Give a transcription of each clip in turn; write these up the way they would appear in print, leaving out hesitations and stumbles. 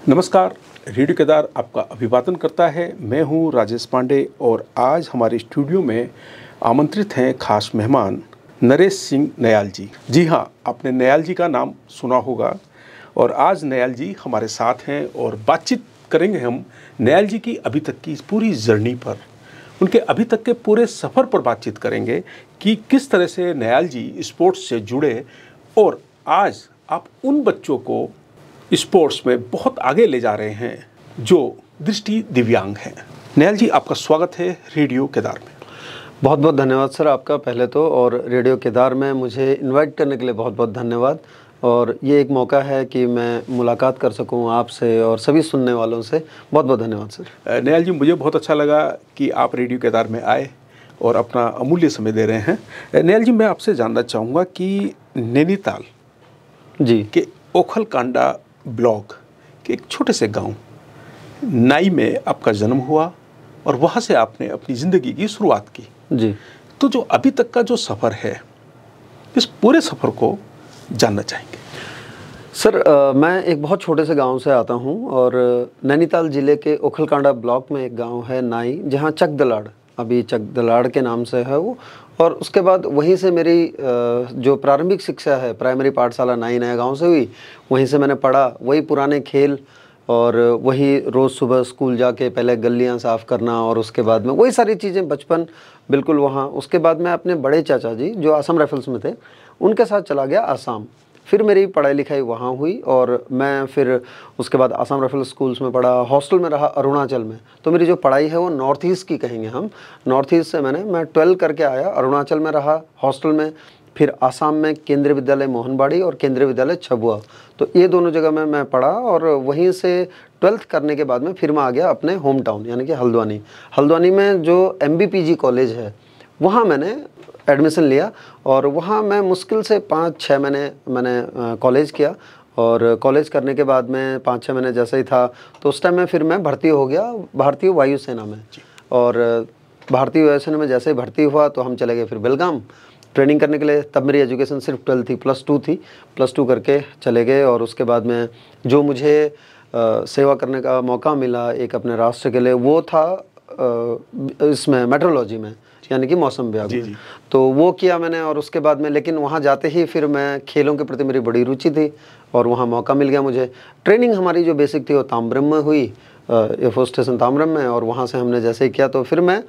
नमस्कार। रेडियो केदार आपका अभिवादन करता है। मैं हूं राजेश पांडे और आज हमारे स्टूडियो में आमंत्रित हैं खास मेहमान नरेश सिंह नयाल जी। जी हां, आपने नयाल जी का नाम सुना होगा और आज नयाल जी हमारे साथ हैं और बातचीत करेंगे हम नयाल जी की अभी तक की पूरी जर्नी पर, उनके अभी तक के पूरे सफ़र पर बातचीत करेंगे कि किस तरह से नयाल जी स्पोर्ट्स से जुड़े और आज आप उन बच्चों को स्पोर्ट्स में बहुत आगे ले जा रहे हैं जो दृष्टि दिव्यांग हैं। नयाल जी, आपका स्वागत है रेडियो केदार में। बहुत बहुत धन्यवाद सर आपका पहले तो, और रेडियो केदार में मुझे इनवाइट करने के लिए बहुत बहुत धन्यवाद। और ये एक मौका है कि मैं मुलाकात कर सकूं आपसे और सभी सुनने वालों से। बहुत बहुत धन्यवाद सर। नयाल जी, मुझे बहुत अच्छा लगा कि आप रेडियो केदार में आए और अपना अमूल्य समय दे रहे हैं। नयाल जी, मैं आपसे जानना चाहूँगा कि नैनीताल जी के ओखलकांडा ब्लॉक के एक छोटे से गांव नाई में आपका जन्म हुआ और वहाँ से आपने अपनी ज़िंदगी की शुरुआत की। जी तो जो अभी तक का जो सफ़र है, इस पूरे सफ़र को जानना चाहेंगे। सर, मैं एक बहुत छोटे से गांव से आता हूं और नैनीताल ज़िले के ओखलकांडा ब्लॉक में एक गांव है नाई, जहां चकदलाड़, अभी चकदलाड़ के नाम से है वो। और उसके बाद वहीं से मेरी जो प्रारंभिक शिक्षा है, प्राइमरी पाठशाला नाई नया गांव से हुई। वहीं से मैंने पढ़ा, वही पुराने खेल और वही रोज़ सुबह स्कूल जाके पहले गलियां साफ़ करना और उसके बाद में वही सारी चीज़ें, बचपन बिल्कुल वहाँ। उसके बाद मैं अपने बड़े चाचा जी जो असम राइफल्स में थे, उनके साथ चला गया आसाम। फिर मेरी पढ़ाई लिखाई वहाँ हुई और मैं फिर उसके बाद आसाम राइफल स्कूल्स में पढ़ा, हॉस्टल में रहा अरुणाचल में। तो मेरी जो पढ़ाई है वो नॉर्थ ईस्ट की कहेंगे हम। नॉर्थ ईस्ट से मैं 12 करके आया, अरुणाचल में रहा हॉस्टल में, फिर आसाम में केंद्रीय विद्यालय मोहनबाड़ी और केंद्रीय विद्यालय छबुआ। तो ये दोनों जगह में मैं पढ़ा और वहीं से 12th करने के बाद में फिर मैं आ गया अपने होम टाउन यानी कि हल्द्वानी। हल्द्वानी में जो MBPG कॉलेज है, वहाँ मैंने एडमिशन लिया और वहाँ मैं मुश्किल से 5-6 महीने मैंने कॉलेज किया। और कॉलेज करने के बाद में 5-6 महीने जैसे ही था तो उस टाइम में फिर मैं भर्ती हो गया भारतीय वायुसेना में। और भारतीय वायुसेना में जैसे ही भर्ती हुआ तो हम चले गए फिर बेलगाम ट्रेनिंग करने के लिए। तब मेरी एजुकेशन सिर्फ 12 थी, +2 थी, +2 करके चले गए। और उसके बाद में जो मुझे सेवा करने का मौका मिला एक अपने राष्ट्र के लिए, वो था इसमें मेट्रोलॉजी में, यानी कि मौसम विभाग में। तो वो किया मैंने। और उसके बाद में लेकिन वहाँ जाते ही फिर मैं खेलों के प्रति मेरी बड़ी रुचि थी और वहाँ मौका मिल गया मुझे। ट्रेनिंग हमारी जो बेसिक थी वो ताम्रम में हुई, एयरफोर्स स्टेशन ताम्रम में। और वहाँ से हमने जैसे ही किया तो फिर मैं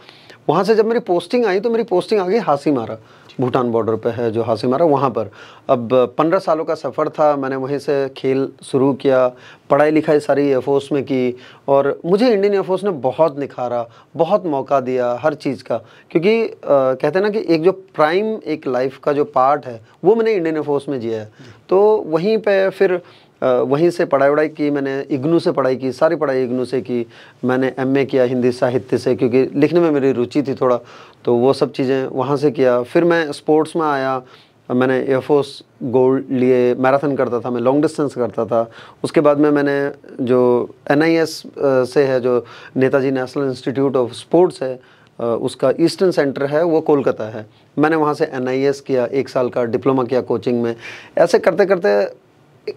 वहाँ से जब मेरी पोस्टिंग आई तो मेरी पोस्टिंग आ गई हासीमारा, भूटान बॉर्डर पे है जो हासीमारा, वहाँ पर। अब 15 सालों का सफ़र था। मैंने वहीं से खेल शुरू किया, पढ़ाई लिखाई सारी एयरफोर्स में की और मुझे इंडियन एयरफोर्स ने बहुत निखारा, बहुत मौका दिया हर चीज़ का। क्योंकि कहते हैं ना कि एक जो प्राइम एक लाइफ का जो पार्ट है वो मैंने इंडियन एयरफोर्स में जिया है। तो वहीं पे फिर वहीं से पढ़ाई की मैंने, इग्नू से पढ़ाई की, सारी पढ़ाई इग्नू से की। मैंने MA किया हिंदी साहित्य से, क्योंकि लिखने में मेरी रुचि थी थोड़ा, तो वो सब चीज़ें वहाँ से किया। फिर मैं स्पोर्ट्स में आया, मैंने एयरफोर्स गोल्ड लिए, मैराथन करता था मैं, लॉन्ग डिस्टेंस करता था। उसके बाद में मैंने जो NIS से है, जो Netaji national institute of sports है, उसका ईस्टर्न सेंटर है वो कोलकाता है, मैंने वहाँ से NIS किया, 1 साल का डिप्लोमा किया कोचिंग में। ऐसे करते करते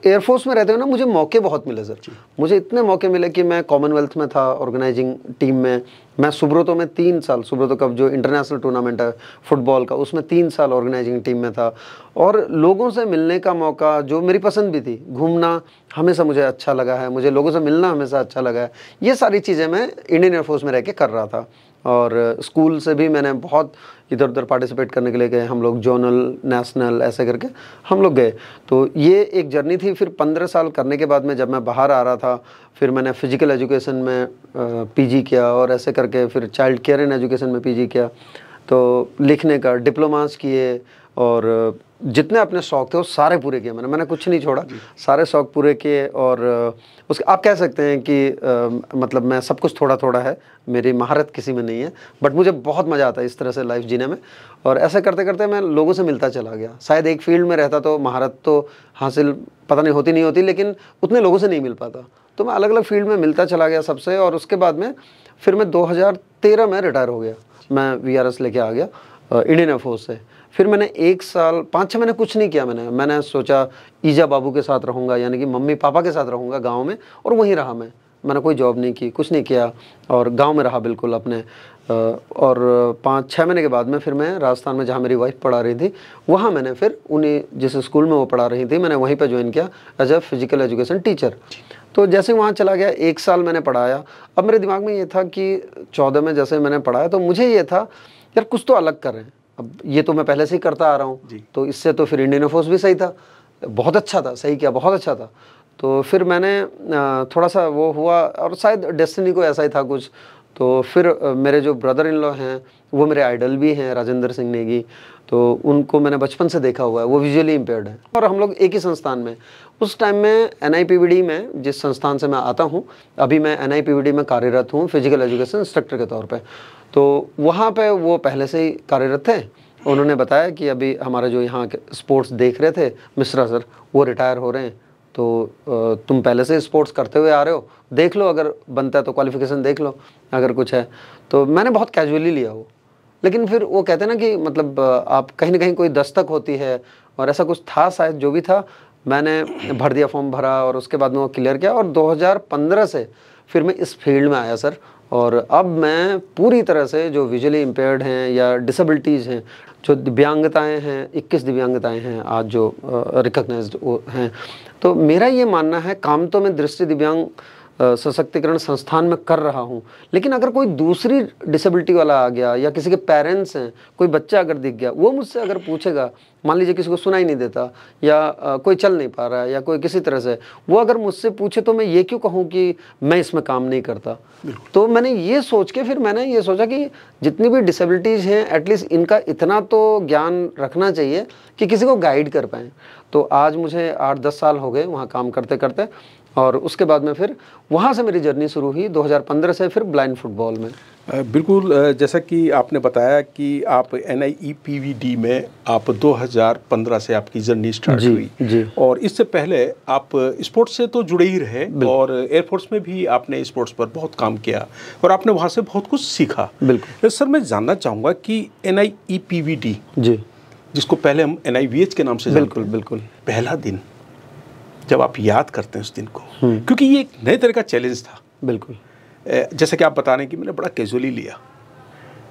एयरफोर्स में रहते हुए ना मुझे मौके बहुत मिले सर। मुझे इतने मौके मिले कि मैं कॉमनवेल्थ में था ऑर्गेनाइजिंग टीम में। मैं सुब्रतो में 3 साल, सुब्रतो कप जो इंटरनेशनल टूर्नामेंट है फुटबॉल का, उसमें 3 साल ऑर्गेनाइजिंग टीम में था। और लोगों से मिलने का मौका, जो मेरी पसंद भी थी, घूमना हमेशा मुझे अच्छा लगा है, मुझे लोगों से मिलना हमेशा अच्छा लगा है। ये सारी चीज़ें मैं इंडियन एयरफोर्स में रह के कर रहा था। और स्कूल से भी मैंने बहुत इधर उधर पार्टिसिपेट करने के लिए गए हम लोग, जोनल, नेशनल, ऐसे करके हम लोग गए। तो ये एक जर्नी थी। फिर 15 साल करने के बाद में जब मैं बाहर आ रहा था, फिर मैंने फिजिकल एजुकेशन में PG किया और ऐसे करके फिर चाइल्ड केयर इन एजुकेशन में PG किया। तो लिखने का डिप्लोमास किए और जितने अपने शौक़ थे वो सारे पूरे किए मैंने कुछ नहीं छोड़ा, सारे शौक़ पूरे किए। और उसके आप कह सकते हैं कि मतलब मैं सब कुछ थोड़ा थोड़ा है, मेरी महारत किसी में नहीं है, बट मुझे बहुत मज़ा आता है इस तरह से लाइफ जीने में। और ऐसे करते करते मैं लोगों से मिलता चला गया। शायद एक फील्ड में रहता तो महारत तो हासिल पता नहीं होती, लेकिन उतने लोगों से नहीं मिल पाता। तो मैं अलग अलग फील्ड में मिलता चला गया सबसे। और उसके बाद में फिर मैं 2013 में रिटायर हो गया। मैं VRS लेके आ गया इंडियन एयरफोर्स से। फिर मैंने 1 साल 5-6 महीने कुछ नहीं किया। मैंने सोचा ईजा बाबू के साथ रहूँगा, यानी कि मम्मी पापा के साथ रहूँगा गाँव में, और वहीं रहा मैंने कोई जॉब नहीं की, कुछ नहीं किया, और गांव में रहा बिल्कुल अपने। और 5-6 महीने के बाद में फिर मैं राजस्थान में, जहाँ मेरी वाइफ पढ़ा रही थी, वहाँ मैंने फिर उन्हीं जिस स्कूल में वो पढ़ा रही थी, मैंने वहीं पे ज्वाइन किया as a physical education teacher. तो जैसे वहाँ चला गया, 1 साल मैंने पढ़ाया। अब मेरे दिमाग में ये था कि 14 में जैसे मैंने पढ़ाया तो मुझे ये था यार कुछ तो अलग कर रहे हैं। अब ये तो मैं पहले से ही करता आ रहा हूँ, तो इससे तो फिर इंडियन एयरफोर्स भी सही था, बहुत अच्छा था, सही किया, बहुत अच्छा था। तो फिर मैंने थोड़ा सा वो हुआ, और शायद डेस्टिनी को ऐसा ही था कुछ। तो फिर मेरे जो ब्रदर इन लॉ हैं वो मेरे आइडल भी हैं, राजेंद्र सिंह नेगी। तो उनको मैंने बचपन से देखा हुआ है, वो विजुअली इम्पेयर्ड है, और हम लोग एक ही संस्थान में। उस टाइम में NIPVD में, जिस संस्थान से मैं आता हूँ, अभी मैं NIPVD में कार्यरत हूँ फिजिकल एजुकेशन इंस्ट्रक्टर के तौर पे। तो वहाँ पे वो पहले से ही कार्यरत थे। उन्होंने बताया कि अभी हमारे जो यहाँ के स्पोर्ट्स देख रहे थे मिश्रा सर, वो रिटायर हो रहे हैं, तो तुम पहले से स्पोर्ट्स करते हुए आ रहे हो, देख लो, अगर बनता है तो क्वालिफिकेशन देख लो, अगर कुछ है। तो मैंने बहुत कैजुअली लिया वो। लेकिन फिर वो कहते हैं ना कि मतलब आप कहीं ना कहीं कोई दस्तक होती है, और ऐसा कुछ था शायद, जो भी था मैंने भर दिया, फॉर्म भरा, और उसके बाद में वो क्लियर किया, और 2015 से फिर मैं इस फील्ड में आया सर। और अब मैं पूरी तरह से जो विजुअली इम्पेयर्ड हैं या डिसेबिलिटीज़ हैं, जो दिव्यांगताएं हैं, 21 दिव्यांगताएं हैं आज जो रिकॉग्नाइज्ड हैं, तो मेरा ये मानना है, काम तो मैं दृष्टि दिव्यांग सशक्तिकरण संस्थान में कर रहा हूँ, लेकिन अगर कोई दूसरी डिसेबिलिटी वाला आ गया, या किसी के पेरेंट्स हैं, कोई बच्चा अगर दिख गया, वो मुझसे अगर पूछेगा, मान लीजिए किसी को सुनाई नहीं देता, या कोई चल नहीं पा रहा है, या कोई किसी तरह से, वो अगर मुझसे पूछे, तो मैं ये क्यों कहूँ कि मैं इसमें काम नहीं करता। तो मैंने ये सोच के फिर मैंने ये सोचा कि जितनी भी डिसेबिलिटीज़ हैं, एटलीस्ट इनका इतना तो ज्ञान रखना चाहिए कि किसी को गाइड कर पाएँ। तो आज मुझे 8-10 साल हो गए वहाँ काम करते करते, और उसके बाद में फिर वहाँ से मेरी जर्नी शुरू हुई 2015 से, फिर ब्लाइंड फुटबॉल में। बिल्कुल, जैसा कि आपने बताया कि आप NIPVD में आप 2015 से आपकी जर्नी स्टार्ट हुई जी। और इससे पहले आप स्पोर्ट्स से तो जुड़े ही रहे, और एयरफोर्स में भी आपने स्पोर्ट्स पर बहुत काम किया, और आपने वहाँ से बहुत कुछ सीखा। बिल्कुल सर, मैं जानना चाहूँगा कि NIPVD, जी, जिसको पहले हम NIVH के नाम से जानते हैं, बिल्कुल पहला दिन जब आप याद करते हैं उस दिन को, क्योंकि ये एक नए तरह का चैलेंज था, बिल्कुल, जैसे कि आप बता रहे हैं कि मैंने बड़ा कैजुअली लिया,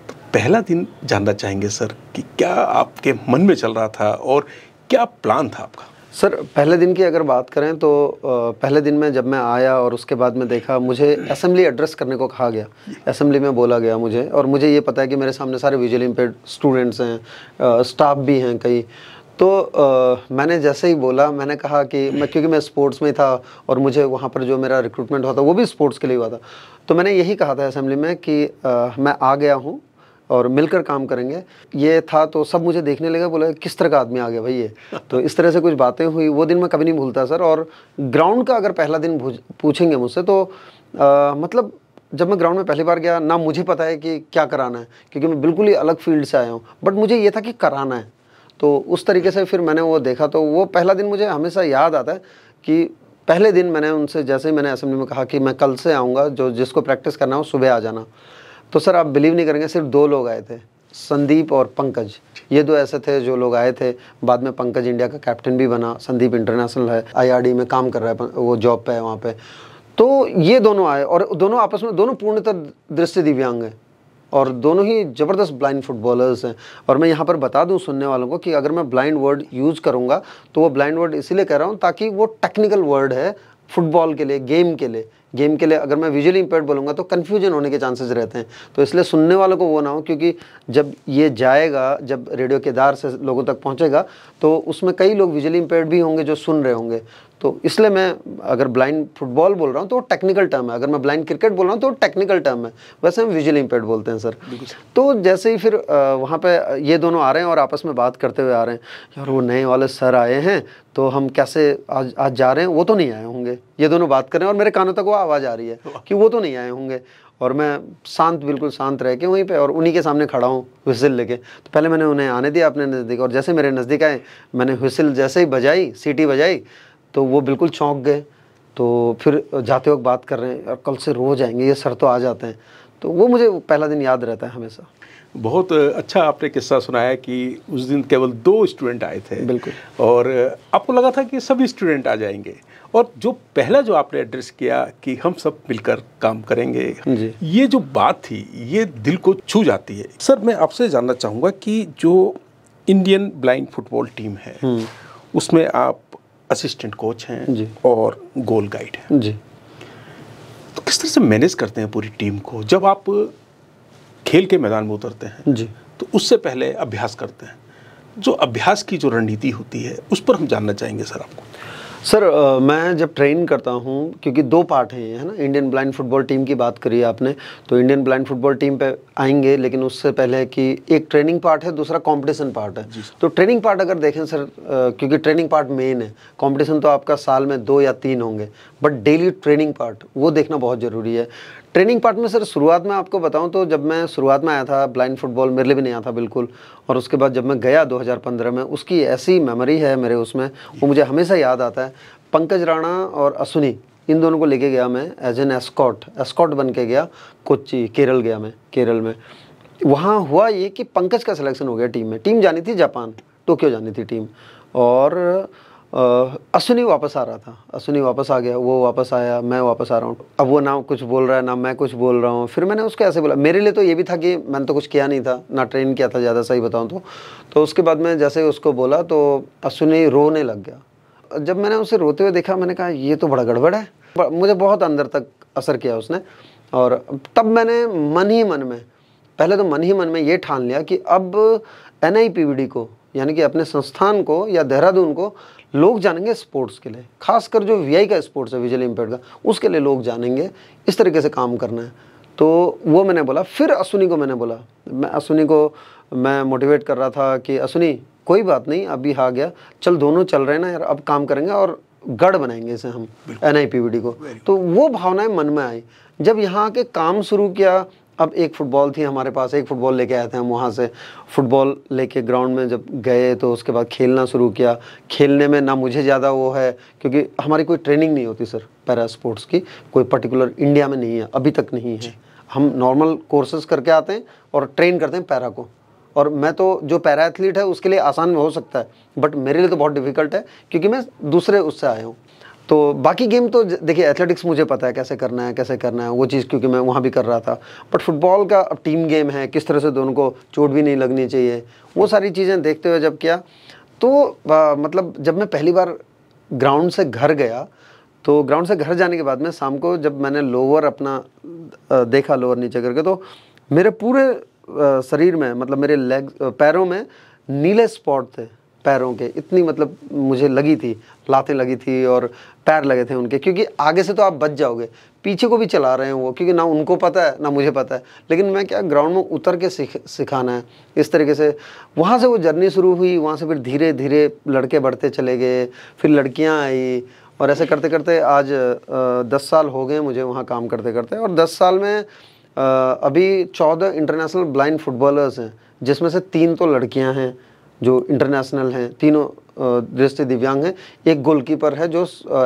तो पहला दिन जानना चाहेंगे सर कि क्या आपके मन में चल रहा था और क्या प्लान था आपका? सर, पहले दिन की अगर बात करें तो पहले दिन में जब मैं आया और उसके बाद में देखा, मुझे असेंबली एड्रेस करने को कहा गया, असेंबली में बोला गया मुझे, और मुझे ये पता है कि मेरे सामने सारे विजुअली इम्पेयर्ड स्टूडेंट्स हैं, स्टाफ भी हैं कई। तो मैंने जैसे ही बोला, मैंने कहा कि क्योंकि मैं स्पोर्ट्स में था, और मुझे वहाँ पर जो मेरा रिक्रूटमेंट हुआ था वो भी स्पोर्ट्स के लिए हुआ था, तो मैंने यही कहा था असेंबली में कि मैं आ गया हूँ और मिलकर काम करेंगे। ये था, तो सब मुझे देखने लगा, बोला किस तरह का आदमी आ गया भाई ये। तो इस तरह से कुछ बातें हुई, वो दिन मैं कभी नहीं भूलता सर। और ग्राउंड का अगर पहला दिन पूछेंगे मुझसे, तो मतलब जब मैं ग्राउंड में पहली बार गया, ना मुझे पता है कि क्या कराना है, क्योंकि मैं बिल्कुल ही अलग फील्ड से आया हूँ, बट मुझे ये था कि कराना है। तो उस तरीके से फिर मैंने वो देखा, तो वो पहला दिन मुझे हमेशा याद आता है कि पहले दिन मैंने उनसे, जैसे ही मैंने असेंबली में कहा कि मैं कल से आऊँगा, जो जिसको प्रैक्टिस करना हो सुबह आ जाना, तो सर आप बिलीव नहीं करेंगे, सिर्फ 2 लोग आए थे, संदीप और पंकज। ये 2 ऐसे थे जो लोग आए थे। बाद में पंकज इंडिया का कैप्टन भी बना, संदीप इंटरनेशनल है, IRD में काम कर रहा है, वो जॉब पे है वहाँ पे। तो ये दोनों आए, और दोनों आपस में, दोनों पूर्णतः दृष्टि दिव्यांग हैं, और दोनों ही ज़बरदस्त ब्लाइंड फुटबॉलर्स हैं। और मैं यहाँ पर बता दूँ सुनने वालों को कि अगर मैं ब्लाइंड वर्ड यूज़ करूँगा, तो वो ब्लाइंड वर्ड इसीलिए कह रहा हूँ ताकि वो टेक्निकल वर्ड है फुटबॉल के लिए, गेम के लिए। अगर मैं विजुअली इम्पेयर्ड बोलूँगा तो कन्फ्यूजन होने के चांसेस रहते हैं, तो इसलिए सुनने वालों को वो ना हो, क्योंकि जब ये जाएगा, जब रेडियो के दार से लोगों तक पहुँचेगा, तो उसमें कई लोग विजुअली इम्पेयर्ड भी होंगे जो सुन रहे होंगे। तो इसलिए मैं अगर ब्लाइंड फुटबॉल बोल रहा हूँ तो वो टेक्निकल टर्म है, अगर मैं ब्लाइंड क्रिकेट बोल रहा हूँ तो वो टेक्निकल टर्म है, वैसे हम विजुअली इम्पेयर्ड बोलते हैं सर। तो जैसे ही फिर वहाँ पे ये दोनों आ रहे हैं और आपस में बात करते हुए आ रहे हैं, यार वो नए वाले सर आए हैं, तो हम कैसे आज जा रहे हैं, वो तो नहीं आए होंगे, ये दोनों बात कर रहे हैं, और मेरे कानों तक वो आवाज़ आ रही है कि वो तो नहीं आए होंगे। और मैं शांत, बिल्कुल शांत रह के वहीं पे, और उन्हीं के सामने खड़ा हूँ व्हिसिल लेके। तो पहले मैंने उन्हें आने दिया अपने नज़दीक, और जैसे मेरे नज़दीक आए, मैंने व्हिसिल जैसे ही बजाई, सीटी बजाई, तो वो बिल्कुल चौंक गए। तो फिर जाते वक्त बात कर रहे हैं, और कल से रोज़ आएंगे ये सर, तो आ जाते हैं। तो वो मुझे पहला दिन याद रहता है हमेशा। बहुत अच्छा आपने किस्सा सुनाया कि उस दिन केवल 2 स्टूडेंट आए थे। बिल्कुल। और आपको लगा था कि सभी स्टूडेंट आ जाएंगे, और जो पहला जो आपने एड्रेस किया कि हम सब मिलकर काम करेंगे, जी। ये जो बात थी ये दिल को छू जाती है। सर, मैं आपसे जानना चाहूँगा कि जो इंडियन ब्लाइंड फुटबॉल टीम है उसमें आप असिस्टेंट कोच हैं जी। और गोल गाइड हैं, जी। तो किस तरह से मैनेज करते हैं पूरी टीम को? जब आप खेल के मैदान में उतरते हैं जी। तो उससे पहले अभ्यास करते हैं, जो अभ्यास की जो रणनीति होती है उस पर हम जानना चाहेंगे सर आपको। सर मैं जब ट्रेन करता हूँ, क्योंकि 2 पार्ट हैं ये, है ना। इंडियन ब्लाइंड फुटबॉल टीम की बात करी आपने, तो इंडियन ब्लाइंड फुटबॉल टीम पे आएंगे, लेकिन उससे पहले कि एक ट्रेनिंग पार्ट है, दूसरा कंपटीशन पार्ट है। तो ट्रेनिंग पार्ट अगर देखें सर, क्योंकि ट्रेनिंग पार्ट मेन है, कंपटीशन तो आपका साल में 2 या 3 होंगे, बट डेली ट्रेनिंग पार्ट वो देखना बहुत ज़रूरी है। ट्रेनिंग पार्ट में सर शुरुआत में आपको बताऊं तो जब मैं शुरुआत में आया था, ब्लाइंड फुटबॉल मेरे लिए भी नहीं आता बिल्कुल, और उसके बाद जब मैं गया 2015 में, उसकी ऐसी मेमोरी है मेरे उसमें, वो मुझे हमेशा याद आता है। पंकज राणा और अश्विनी, इन दोनों को लेके गया मैं एज एन एस्कॉट बन के गया कोच्चि, केरल गया मैं। केरल में वहाँ हुआ ये कि पंकज का सिलेक्शन हो गया टीम में। टीम जानी थी जापान, टोक्यो जानी थी टीम, और अश्विनी वापस आ रहा था। अश्विनी वापस आ गया, वो वापस आया, मैं वापस आ रहा हूँ। अब वो ना कुछ बोल रहा है ना मैं कुछ बोल रहा हूँ। फिर मैंने उसको ऐसे बोला, मेरे लिए तो ये भी था कि मैंने तो कुछ किया नहीं था, ना ट्रेन किया था ज़्यादा, सही बताऊँ तो उसके बाद मैं जैसे उसको बोला तो अश्विनी रोने लग गया। जब मैंने उसे रोते हुए देखा, मैंने कहा ये तो बड़ा गड़बड़ है। मुझे बहुत अंदर तक असर किया उसने, और तब मैंने मन ही मन में, पहले तो मन ही मन में ये ठान लिया कि अब NIPVD को, यानी कि अपने संस्थान को या देहरादून को लोग जानेंगे स्पोर्ट्स के लिए, खासकर जो VI का स्पोर्ट्स है, विजुअली इम्पेयर्ड का, उसके लिए लोग जानेंगे। इस तरीके से काम करना है। तो वो मैंने बोला। फिर अश्विनी को मैंने बोला, अश्विनी को मैं मोटिवेट कर रहा था कि अश्विनी कोई बात नहीं, अभी आ गया, चल दोनों चल रहे हैं ना यार, अब काम करेंगे और गढ़ बनाएंगे इसे हम NIPVD को। तो वो भावनाएं मन में आई। जब यहाँ आके काम शुरू किया, अब एक फुटबॉल थी हमारे पास, एक फुटबॉल लेके आए थे हम वहाँ से। फुटबॉल लेके ग्राउंड में जब गए तो उसके बाद खेलना शुरू किया। खेलने में ना मुझे ज़्यादा वो है, क्योंकि हमारी कोई ट्रेनिंग नहीं होती सर पैरा स्पोर्ट्स की, कोई पर्टिकुलर इंडिया में नहीं है, अभी तक नहीं है। हम नॉर्मल कोर्सेज करके आते हैं और ट्रेन करते हैं पैरा को। और मैं तो जो पैरा एथलीट है उसके लिए आसान हो सकता है, बट मेरे लिए तो बहुत डिफिकल्ट है, क्योंकि मैं दूसरे उससे आया हूँ। तो बाकी गेम तो देखिए, एथलेटिक्स मुझे पता है कैसे करना है वो चीज़, क्योंकि मैं वहाँ भी कर रहा था। बट फुटबॉल का अब टीम गेम है, किस तरह से दोनों को चोट भी नहीं लगनी चाहिए, वो सारी चीज़ें देखते हुए जब किया तो मतलब जब मैं पहली बार ग्राउंड से घर गया, तो ग्राउंड से घर जाने के बाद में शाम को जब मैंने लोअर अपना देखा, लोअर नीचे करके, तो मेरे पूरे शरीर में, मतलब मेरे पैरों में नीले स्पॉट थे पैरों के, इतनी मतलब मुझे लगी थी, लातें लगी थी और पैर लगे थे उनके। क्योंकि आगे से तो आप बच जाओगे, पीछे को भी चला रहे हैं वो, क्योंकि ना उनको पता है ना मुझे पता है, लेकिन मैं क्या ग्राउंड में उतर के सिखाना है, इस तरीके से। वहाँ से वो जर्नी शुरू हुई। वहाँ से फिर धीरे धीरे लड़के बढ़ते चले गए, फिर लड़कियाँ आई, और ऐसे करते करते आज 10 साल हो गए मुझे वहाँ काम करते करते। और 10 साल में अभी 14 इंटरनेशनल ब्लाइंड फुटबॉलर्स हैं, जिसमें से 3 तो लड़कियां हैं जो इंटरनेशनल हैं, तीनों दृष्टि दिव्यांग हैं। एक गोलकीपर है जो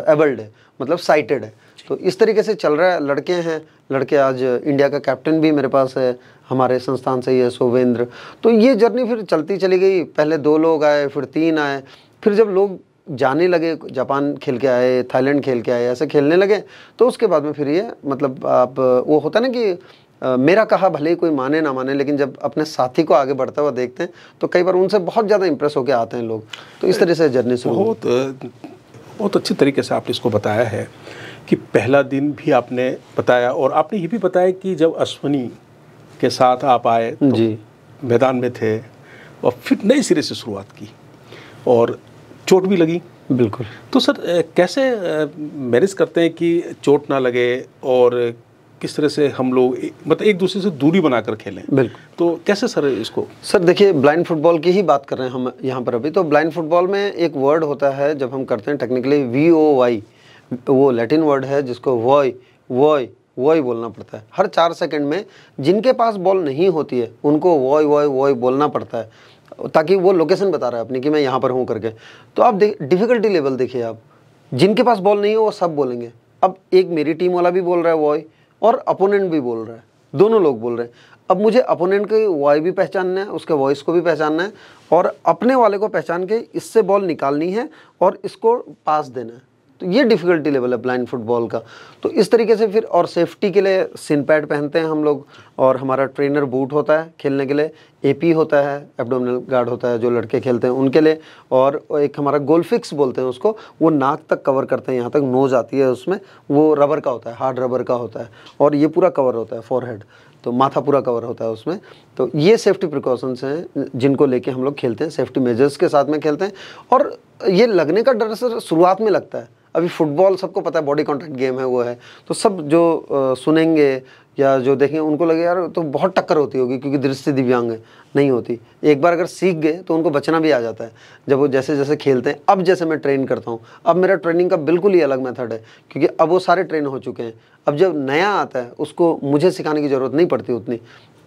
एबल्ड है, मतलब साइटेड है। तो इस तरीके से चल रहा है। लड़के हैं, लड़के आज इंडिया का कैप्टन भी मेरे पास है, हमारे संस्थान से ही है, सोवेंद्र। तो ये जर्नी फिर चलती चली गई। पहले 2 लोग आए, फिर 3 आए, फिर जब लोग जाने लगे, जापान खेल के आए, थाईलैंड खेल के आए, ऐसे खेलने लगे, तो उसके बाद में फिर ये मतलब आप वो होता ना कि मेरा कहा भले ही कोई माने ना माने, लेकिन जब अपने साथी को आगे बढ़ता हुआ देखते हैं तो कई बार उनसे बहुत ज़्यादा इंप्रेस होकर आते हैं लोग। तो इस तरह से जर्नी शुरू। बहुत अच्छी तरीके से आपने इसको बताया है कि पहला दिन भी आपने बताया, और आपने ये भी बताया कि जब अश्विनी के साथ आप आए तो जी मैदान में थे, और फिर नए सिरे से शुरुआत की, और चोट भी लगी। बिल्कुल। तो सर कैसे मैनेज करते हैं कि चोट ना लगे, और किस तरह से हम लोग मतलब एक दूसरे से दूरी बनाकर खेलें? बिल्कुल। तो कैसे सर इसको? सर देखिए, ब्लाइंड फुटबॉल की ही बात कर रहे हैं हम यहाँ पर अभी। तो ब्लाइंड फुटबॉल में एक वर्ड होता है जब हम करते हैं टेक्निकली, VOY, वो लैटिन वर्ड है जिसको वॉय बोलना पड़ता है। हर 4 सेकंड में जिनके पास बॉल नहीं होती है उनको वॉय बोलना पड़ता है, ताकि वो लोकेशन बता रहा है अपनी कि मैं यहाँ पर हूँ करके। तो आप डिफ़िकल्टी लेवल देखिए, आप जिनके पास बॉल नहीं है वो सब बोलेंगे। अब एक मेरी टीम वाला भी बोल रहा है वॉय, और अपोनेंट भी बोल रहा है, दोनों लोग बोल रहे हैं। अब मुझे अपोनेंट की वाई भी पहचानना है, उसके वॉइस को भी पहचानना है और अपने वाले को पहचान के इससे बॉल निकालनी है और इसको पास देना है। तो ये डिफ़िकल्टी लेवल है ब्लाइंड फुटबॉल का। तो इस तरीके से फिर, और सेफ्टी के लिए सिन पैड पहनते हैं हम लोग, और हमारा ट्रेनर बूट होता है खेलने के लिए, एपी होता है, एब्डोमिनल गार्ड होता है जो लड़के खेलते हैं उनके लिए, और एक हमारा गोल फिक्स बोलते हैं उसको, वो नाक तक कवर करते हैं, यहाँ तक नोज़ आती है उसमें, वो रबर का होता है, हार्ड रबर का होता है, और ये पूरा कवर होता है फॉरहेड, तो माथा पूरा कवर होता है उसमें। तो ये सेफ्टी प्रिकॉशंस हैं जिनको लेके हम लोग खेलते हैं, सेफ्टी मेजर्स के साथ में खेलते हैं। और ये लगने का डर सर शुरुआत में लगता है, अभी फुटबॉल सबको पता है बॉडी कॉन्टैक्ट गेम है, वो है, तो सब जो सुनेंगे या जो देखेंगे उनको लगे यार तो बहुत टक्कर होती होगी क्योंकि दृष्टि दिव्यांग है। नहीं होती, एक बार अगर सीख गए तो उनको बचना भी आ जाता है जब वो जैसे जैसे खेलते हैं। अब जैसे मैं ट्रेन करता हूँ, अब मेरा ट्रेनिंग का बिल्कुल ही अलग मेथड है क्योंकि अब वो सारे ट्रेन हो चुके हैं। अब जब नया आता है उसको मुझे सिखाने की ज़रूरत नहीं पड़ती उतनी।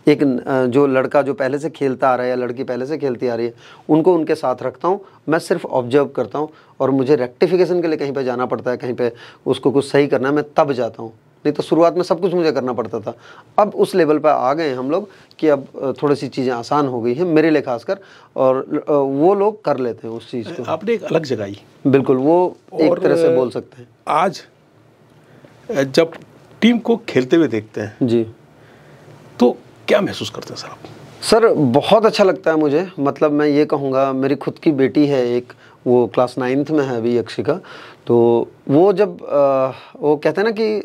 एक जो लड़का जो पहले से खेलता आ रहा है या लड़की पहले से खेलती आ रही है, उनको उनके साथ रखता हूँ, मैं सिर्फ ऑब्जर्व करता हूँ, और मुझे रेक्टिफिकेशन के लिए कहीं पे जाना पड़ता है, कहीं पे उसको कुछ सही करना है, मैं तब जाता हूँ। नहीं तो शुरुआत में सब कुछ मुझे करना पड़ता था। अब उस लेवल पर आ गए हैं हम लोग कि अब थोड़ी सी चीज़ें आसान हो गई हैं मेरे लिए खासकर, और वो लोग कर लेते हैं उस चीज़ को। आपने एक अलग जगाई, बिल्कुल, वो एक तरह से बोल सकते हैं। आज जब टीम को खेलते हुए देखते हैं जी, तो क्या महसूस करते हैं सर आप? सर बहुत अच्छा लगता है मुझे। मतलब मैं ये कहूँगा, मेरी खुद की बेटी है एक, वो क्लास 9th में है अभी, यक्षिका। तो वो जब वो कहते हैं ना कि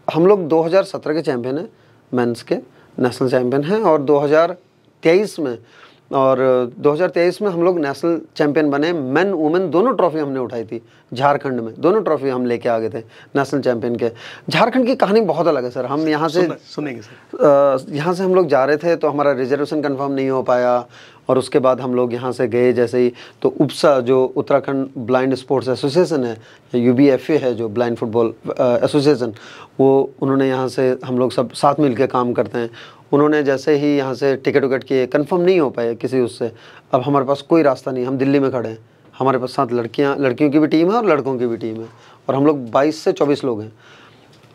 हम लोग 2017 के चैम्पियन हैं, मेंस के नेशनल चैम्पियन हैं, और 2023 में, और 2023 में हम लोग नेशनल चैम्पियन बने। मेन वुमेन दोनों ट्रॉफी हमने उठाई थी झारखंड में, दोनों ट्रॉफी हम लेके आ गए थे नेशनल चैम्पियन के। झारखंड की कहानी बहुत अलग है सर। हम यहाँ से सुनेंगे सर। यहाँ से हम लोग जा रहे थे तो हमारा रिजर्वेशन कंफर्म नहीं हो पाया, और उसके बाद हम लोग यहाँ से गए जैसे ही, तो उपसा जो उत्तराखंड ब्लाइंड स्पोर्ट्स एसोसिएशन है, UBFA है जो ब्लाइंड फुटबॉल एसोसिएशन, वो उन्होंने यहाँ से, हम लोग सब साथ मिल के काम करते हैं, उन्होंने जैसे ही यहाँ से टिकट विकट किए, कंफर्म नहीं हो पाए किसी उससे। अब हमारे पास कोई रास्ता नहीं, हम दिल्ली में खड़े हैं, हमारे पास साथ लड़कियों की भी टीम है और लड़कों की भी टीम है, और हम लोग 22 से 24 लोग हैं,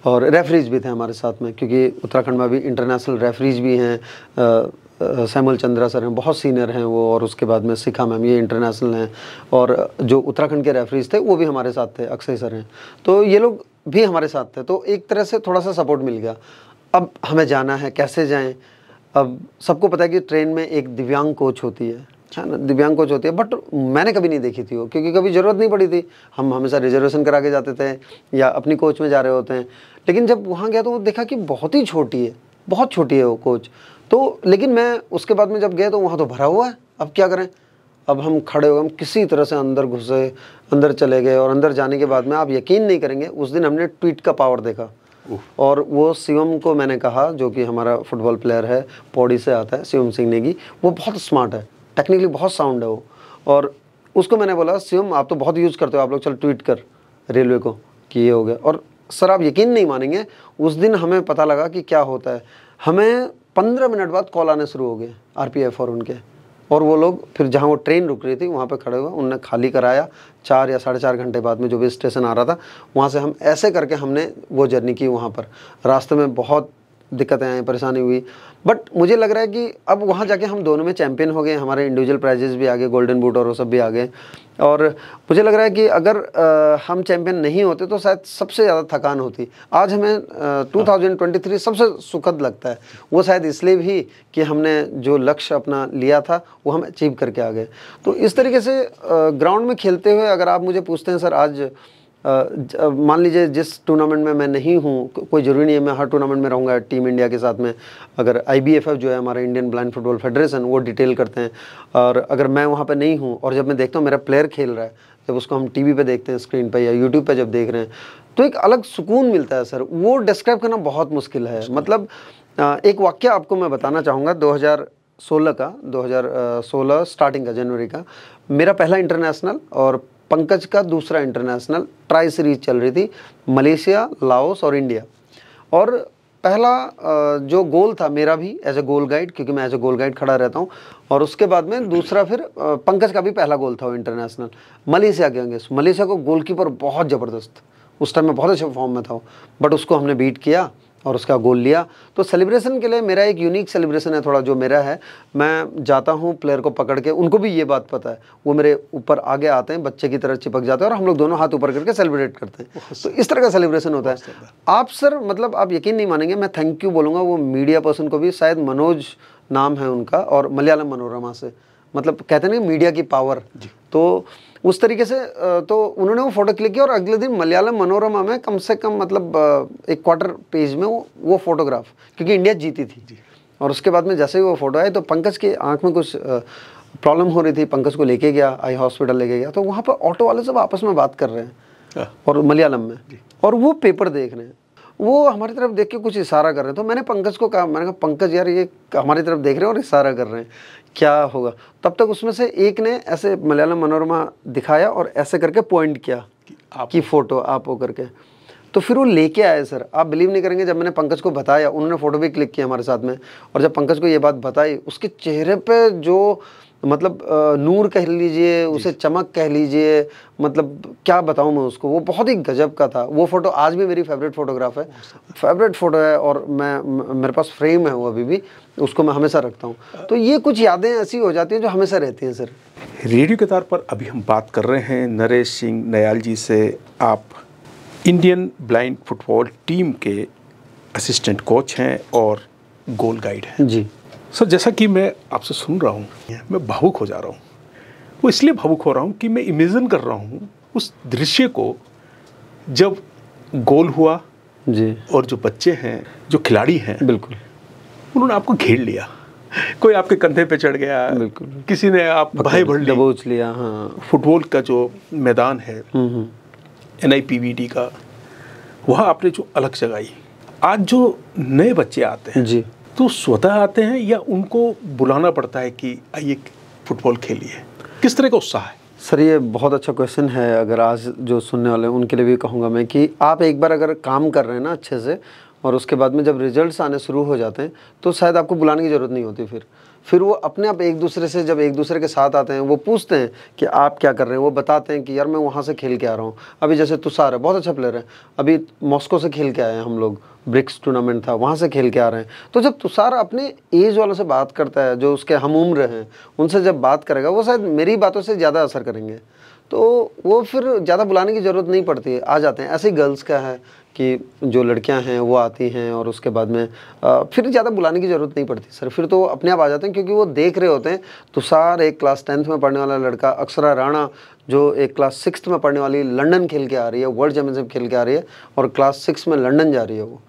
और रेफरीज भी थे हमारे साथ में क्योंकि उत्तराखंड में भी इंटरनेशनल रेफरीज भी हैं। सैमुअल चंद्रा सर हैं, बहुत सीनियर हैं वो, और उसके बाद में शिखा मैम, ये इंटरनेशनल हैं, और जो उत्तराखंड के रेफरीज थे वो भी हमारे साथ थे, अक्षय सर हैं, तो ये लोग भी हमारे साथ थे। तो एक तरह से थोड़ा सा सपोर्ट मिल गया। अब हमें जाना है, कैसे जाएं? अब सबको पता है कि ट्रेन में एक दिव्यांग कोच होती है ना, दिव्यांग कोच होती है, बट मैंने कभी नहीं देखी थी वो, क्योंकि कभी ज़रूरत नहीं पड़ी थी। हम हमेशा रिजर्वेशन करा के जाते थे या अपनी कोच में जा रहे होते हैं। लेकिन जब वहाँ गया तो वो देखा कि बहुत ही छोटी है, बहुत छोटी है वो कोच। तो लेकिन मैं उसके बाद में जब गए तो वहाँ तो भरा हुआ है, अब क्या करें? अब हम खड़े हो गए, हम किसी तरह से अंदर घुसे, अंदर चले गए, और अंदर जाने के बाद में आप यकीन नहीं करेंगे, उस दिन हमने ट्वीट का पावर देखा। और वो शिवम को मैंने कहा, जो कि हमारा फुटबॉल प्लेयर है, पौड़ी से आता है, शिवम सिंह नेगी, वो बहुत स्मार्ट है, टेक्निकली बहुत साउंड है वो। और उसको मैंने बोला, शिवम आप तो बहुत यूज़ करते हो, आप लोग चल ट्वीट कर रेलवे को कि ये हो गया। और सर आप यकीन नहीं मानेंगे, उस दिन हमें पता लगा कि क्या होता है। हमें 15 मिनट बाद कॉल आने शुरू हो गए RPF और उनके, और वो लोग फिर जहाँ वो ट्रेन रुक रही थी वहाँ पे खड़े हुए, उनने खाली कराया। 4 या 4.5 घंटे बाद में जो भी स्टेशन आ रहा था, वहाँ से हम ऐसे करके हमने वो जर्नी की। वहाँ पर रास्ते में बहुत दिक्कतें आई, परेशानी हुई, बट मुझे लग रहा है कि अब वहाँ जाके हम दोनों में चैम्पियन हो गए, हमारे इंडिविजुअल प्राइजेस भी आ गए, गोल्डन बूट और वो सब भी आ गए। और मुझे लग रहा है कि अगर हम चैम्पियन नहीं होते तो शायद सबसे ज़्यादा थकान होती। आज हमें 2023 सबसे सुखद लगता है, वो शायद इसलिए भी कि हमने जो लक्ष्य अपना लिया था वो हम अचीव करके आ गए। तो इस तरीके से ग्राउंड में खेलते हुए अगर आप मुझे पूछते हैं सर, आज मान लीजिए जिस टूर्नामेंट में मैं नहीं हूँ, कोई ज़रूरी नहीं है मैं हर टूर्नामेंट में रहूँगा टीम इंडिया के साथ में। अगर IBFF जो है हमारा इंडियन ब्लाइंड फुटबॉल फेडरेशन, वो डिटेल करते हैं, और अगर मैं वहाँ पे नहीं हूँ और जब मैं देखता हूँ मेरा प्लेयर खेल रहा है, जब उसको हम TV पे देखते हैं स्क्रीन पे या YouTube पे जब देख रहे हैं, तो एक अलग सुकून मिलता है सर। वो डिस्क्राइब करना बहुत मुश्किल है। मतलब एक वाक्य आपको मैं बताना चाहूँगा, 2016 स्टार्टिंग का, जनवरी का मेरा पहला इंटरनेशनल और पंकज का दूसरा इंटरनेशनल, ट्राई सीरीज चल रही थी, मलेशिया, लाओस और इंडिया। और पहला जो गोल था मेरा भी एज ए गोल गाइड, क्योंकि मैं एज ए गोल गाइड खड़ा रहता हूँ, और उसके बाद में दूसरा फिर पंकज का भी पहला गोल था वो इंटरनेशनल मलेशिया के अगेंस्ट। मलेशिया को गोलकीपर बहुत ज़बरदस्त, उस टाइम में बहुत अच्छे फॉर्म में था वो, बट उसको हमने बीट किया और उसका गोल लिया। तो सेलिब्रेशन के लिए मेरा एक यूनिक सेलिब्रेशन है थोड़ा जो मेरा है, मैं जाता हूँ प्लेयर को पकड़ के, उनको भी ये बात पता है, वो मेरे ऊपर आगे आते हैं, बच्चे की तरह चिपक जाते हैं और हम लोग दोनों हाथ ऊपर करके सेलिब्रेट करते हैं। तो इस तरह का सेलिब्रेशन होता है। आप सर मतलब आप यकीन नहीं मानेंगे, मैं थैंक यू बोलूँगा वो मीडिया पर्सन को भी, शायद मनोज नाम है उनका, और मलयालम मनोरमा से, मतलब कहते हैं ना मीडिया की पावर, तो उस तरीके से तो उन्होंने वो फोटो क्लिक किया और अगले दिन मलयालम मनोरमा में कम से कम मतलब एक क्वार्टर पेज में वो फोटोग्राफ, क्योंकि इंडिया जीती थी। और उसके बाद में जैसे ही वो फोटो आए तो पंकज की आंख में कुछ प्रॉब्लम हो रही थी, पंकज को लेके गया, आई हॉस्पिटल लेके गया, तो वहाँ पर ऑटो वाले सब आपस में बात कर रहे हैं और मलयालम में, और वो पेपर देख रहे हैं, वो हमारी तरफ देख के कुछ इशारा कर रहे हैं। तो मैंने पंकज को कहा, मैंने कहा पंकज यार ये हमारी तरफ देख रहे हैं और इशारा कर रहे हैं, क्या होगा। तब तक उसमें से एक ने ऐसे मलयालम मनोरमा दिखाया और ऐसे करके पॉइंट किया कि फोटो आप हो करके, तो फिर वो लेके आए सर। आप बिलीव नहीं करेंगे, जब मैंने पंकज को बताया, उन्होंने फ़ोटो भी क्लिक किया हमारे साथ में, और जब पंकज को ये बात बताई, उसके चेहरे पे जो मतलब नूर कह लीजिए, उसे चमक कह लीजिए, मतलब क्या बताऊं मैं उसको, वो बहुत ही गजब का था। वो फ़ोटो आज भी मेरी फेवरेट फ़ोटोग्राफ है, फेवरेट फ़ोटो है, और मेरे पास फ्रेम है वो अभी भी, उसको मैं हमेशा रखता हूँ। तो ये कुछ यादें ऐसी हो जाती हैं जो हमेशा रहती हैं सर। रेडियो के तार पर अभी हम बात कर रहे हैं नरेश सिंह नयाल जी से। आप इंडियन ब्लाइंड फुटबॉल टीम के असिस्टेंट कोच हैं और गोल गाइड हैं जी सर। जैसा कि मैं आपसे सुन रहा हूँ, मैं भावुक हो जा रहा हूँ। वो इसलिए भावुक हो रहा हूँ कि मैं इमेजिन कर रहा हूँ उस दृश्य को, जब गोल हुआ जी, और जो बच्चे हैं, जो खिलाड़ी हैं, बिल्कुल, उन्होंने आपको घेर लिया, कोई आपके कंधे पे चढ़ गया, बिल्कुल, किसी ने आप भाई भर ली, दबोच लिया। हाँ, फुटबॉल का जो मैदान है NIPVD का, वहाँ आपने जो अलग जगाई। आज जो नए बच्चे आते हैं जी, तो स्वतः आते हैं या उनको बुलाना पड़ता है कि आइए फुटबॉल खेलिए? किस तरह का उत्साह है? सर ये बहुत अच्छा क्वेश्चन है। अगर आज जो सुनने वाले हैं उनके लिए भी कहूँगा मैं कि आप एक बार अगर काम कर रहे हैं ना अच्छे से, और उसके बाद में जब रिजल्ट्स आने शुरू हो जाते हैं, तो शायद आपको बुलाने की ज़रूरत नहीं होती। फिर वो अपने आप एक दूसरे से, जब एक दूसरे के साथ आते हैं, वो पूछते हैं कि आप क्या कर रहे हैं, वो बताते हैं कि यार मैं वहाँ से खेल के आ रहा हूँ। अभी जैसे तुषार है, बहुत अच्छा प्लेयर है, अभी मॉस्को से खेल के आए हैं हम लोग, ब्रिक्स टूर्नामेंट था, वहाँ से खेल के आ रहे हैं। तो जब तुषार अपने एज वालों से बात करता है, जो उसके हम उम्र हैं, उनसे जब बात करेगा, वो शायद मेरी बातों से ज़्यादा असर करेंगे, तो वो फिर ज़्यादा बुलाने की ज़रूरत नहीं पड़ती है, आ जाते हैं। ऐसे ही गर्ल्स का है कि जो लड़कियां हैं वो आती हैं, और उसके बाद में फिर ज़्यादा बुलाने की ज़रूरत नहीं पड़ती सर, फिर तो वो अपने आप आ जाते हैं, क्योंकि वो देख रहे होते हैं तुषार एक क्लास 10th में पढ़ने वाला लड़का, अक्षरा राणा जो एक क्लास 6th में पढ़ने वाली, लंदन खेल के आ रही है, वर्ल्ड चैम्पियनशिप खेल के आ रही है, और क्लास 6 में लंदन जा रही है वो।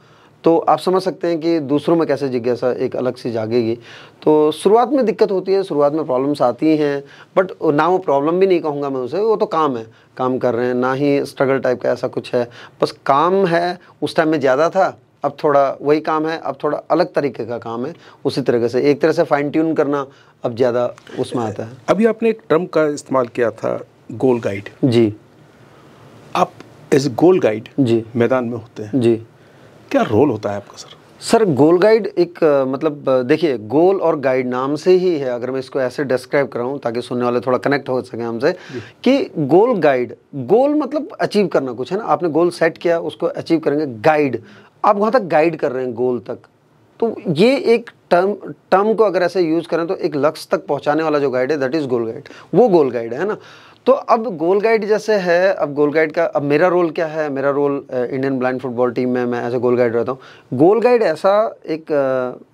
तो आप समझ सकते हैं कि दूसरों में कैसे जिज्ञासा एक अलग सी जागेगी। तो शुरुआत में दिक्कत होती है, शुरुआत में प्रॉब्लम्स आती हैं, बट ना वो प्रॉब्लम भी नहीं कहूँगा मैं उसे, वो तो काम है, काम कर रहे हैं, ना ही स्ट्रगल टाइप का ऐसा कुछ है, बस काम है। उस टाइम में ज़्यादा था, अब थोड़ा वही काम है, अब थोड़ा अलग तरीके का काम है, उसी तरीके से एक तरह से फाइन ट्यून करना अब ज़्यादा उसमें आता है। अभी आपने एक टर्म का इस्तेमाल किया था, गोल गाइड। जी, आप एज ए गोल गाइड जी, मैदान में होते हैं, जी। क्या रोल होता है आपका सर? सर गोल गाइड एक मतलब देखिए, गोल और गाइड नाम से ही है, अगर मैं इसको ऐसे डिस्क्राइब कराऊं ताकि सुनने वाले थोड़ा कनेक्ट हो सके हमसे, कि गोल गाइड, गोल मतलब अचीव करना कुछ है ना, आपने गोल सेट किया, उसको अचीव करेंगे। गाइड, आप वहाँ तक गाइड कर रहे हैं गोल तक, तो ये एक टर्म को अगर ऐसे यूज़ करें तो एक लक्ष्य तक पहुँचाने वाला जो गाइड है, दैट इज़ गोल गाइड, वो गोल गाइड है ना। तो अब गोल गाइड जैसे है, अब गोल गाइड का अब मेरा रोल क्या है, मेरा role Indian blind football team में मैं एज ए गोल गाइड रहता हूँ। गोल गाइड ऐसा एक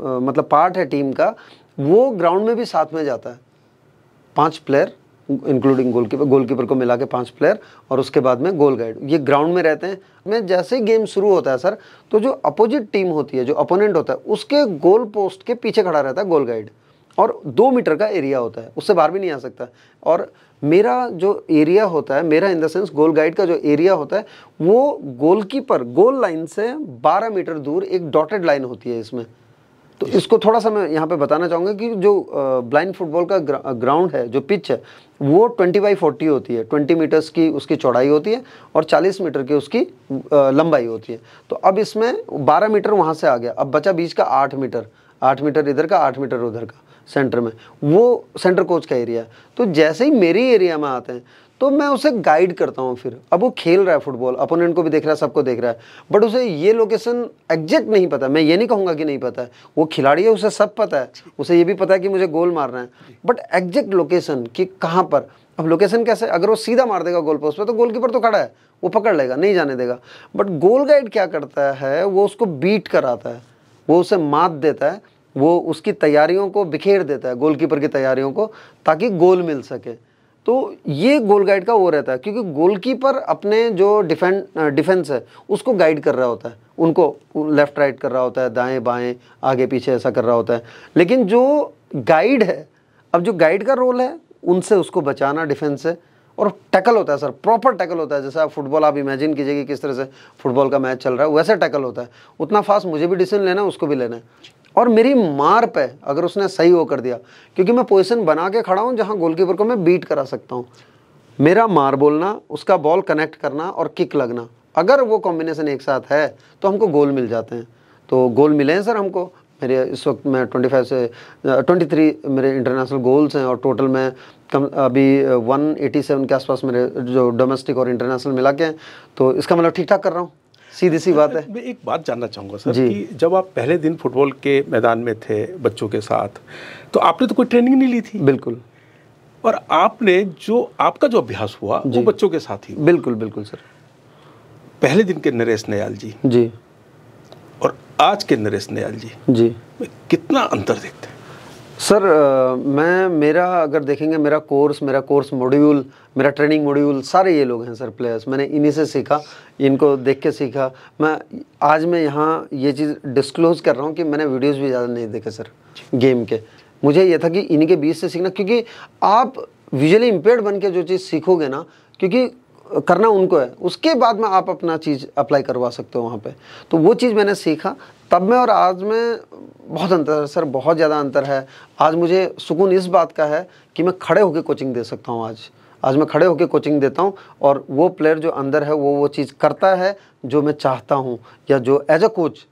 मतलब पार्ट है टीम का, वो ग्राउंड में भी साथ में जाता है, 5 प्लेयर इंक्लूडिंग गोलकीपर को मिला के 5 प्लेयर, और उसके बाद में गोल गाइड, ये ग्राउंड में रहते हैं। में जैसे ही गेम शुरू होता है सर, तो जो अपोजिट टीम होती है, जो अपोनेंट होता है, उसके गोल पोस्ट के पीछे खड़ा रहता है गोल गाइड, और 2 मीटर का एरिया होता है, उससे बाहर भी नहीं आ सकता। और मेरा जो एरिया होता है, मेरा in the sense goal guide का जो एरिया होता है, वो गोलकीपर गोल लाइन से 12 मीटर दूर एक डॉटेड लाइन होती है इसमें। तो इसको थोड़ा सा मैं यहाँ पे बताना चाहूँगा कि जो ब्लाइंड फुटबॉल का ग्राउंड है, जो पिच है, वो 20x40 होती है, 20 मीटर्स की उसकी चौड़ाई होती है और 40 मीटर की उसकी लंबाई होती है। तो अब इसमें 12 मीटर वहाँ से आ गया, अब बचा बीच का 8 मीटर। 8 मीटर इधर का 8 मीटर उधर का सेंटर में, वो सेंटर कोच का एरिया है। तो जैसे ही मेरी एरिया में आते हैं तो मैं उसे गाइड करता हूँ। फिर अब वो खेल रहा है फुटबॉल, अपोनेंट को भी देख रहा है, सबको देख रहा है, बट उसे ये लोकेशन एग्जैक्ट नहीं पता। मैं ये नहीं कहूँगा कि नहीं पता है, वो खिलाड़ी है, उसे सब पता है, उसे ये भी पता है कि मुझे गोल मारना है, बट एग्जैक्ट लोकेशन कि कहाँ पर। अब लोकेशन कैसे, अगर वो सीधा मार देगा गोल पोस्ट पे तो गोलकीपर तो खड़ा है, वो पकड़ लेगा, नहीं जाने देगा। बट गोल गाइड क्या करता है, वो उसको बीट कराता है, वो उसे मात देता है, वो उसकी तैयारियों को बिखेर देता है, गोलकीपर की तैयारियों को, ताकि गोल मिल सके। तो ये गोल गाइड का वो रहता है, क्योंकि गोलकीपर अपने जो डिफेंस है उसको गाइड कर रहा होता है, उनको लेफ्ट राइट कर रहा होता है, दाएं बाएं आगे पीछे ऐसा कर रहा होता है। लेकिन जो गाइड है, अब जो गाइड का रोल है उनसे उसको बचाना डिफेंस से, और टैकल होता है सर, प्रॉपर टैकल होता है। जैसे आप फुटबॉल आप इमेजिन कीजिए कि किस तरह से फुटबॉल का मैच चल रहा है, वैसे टैकल होता है। उतना फास्ट मुझे भी डिसीजन लेना है, उसको भी लेना है। और मेरी मार पे अगर उसने सही वो कर दिया, क्योंकि मैं पोजीशन बना के खड़ा हूँ जहाँ गोलकीपर को मैं बीट करा सकता हूँ, मेरा मार बोलना, उसका बॉल कनेक्ट करना और किक लगना, अगर वो कॉम्बिनेशन एक साथ है तो हमको गोल मिल जाते हैं। तो गोल मिले हैं सर हमको। मेरे इस वक्त मैं 25 से 23 मेरे इंटरनेशनल गोल्स हैं, और टोटल में कम अभी 187 के आसपास मेरे जो डोमेस्टिक और इंटरनेशनल मिला के हैं। तो इसका मतलब ठीक ठाक कर रहा हूँ, सीधी सी बात है। मैं एक बात जानना चाहूँगा सर कि जब आप पहले दिन फुटबॉल के मैदान में थे बच्चों के साथ, तो आपने तो कोई ट्रेनिंग नहीं ली थी? बिल्कुल। और आपने जो आपका जो अभ्यास हुआ वो बच्चों के साथ ही हुआ? बिल्कुल बिल्कुल सर। पहले दिन के नरेश नयाल जी और आज के नरेश नयाल जी में कितना अंतर देखते हैं? सर मेरा अगर देखेंगे, मेरा कोर्स मॉड्यूल, मेरा ट्रेनिंग मॉड्यूल, सारे ये लोग हैं सर प्लेयर्स। मैंने इन्हीं से सीखा, इनको देख के सीखा। आज मैं यहाँ ये चीज़ डिस्क्लोज कर रहा हूँ कि मैंने वीडियोस भी ज़्यादा नहीं देखे सर गेम के। मुझे ये था कि इन्हीं के बीच से सीखना, क्योंकि आप विजुअली इम्पेयर्ड बन के जो चीज़ सीखोगे ना, क्योंकि करना उनको है, उसके बाद में आप अपना चीज़ अप्लाई करवा सकते हो वहाँ पे। तो वो चीज़ मैंने सीखा तब में, और आज में बहुत अंतर है सर, बहुत ज़्यादा अंतर है। आज मुझे सुकून इस बात का है कि मैं खड़े होकर कोचिंग दे सकता हूँ। आज मैं खड़े होकर कोचिंग देता हूँ, और वो प्लेयर जो अंदर है वो चीज़ करता है जो मैं चाहता हूँ, या जो एज अ कोच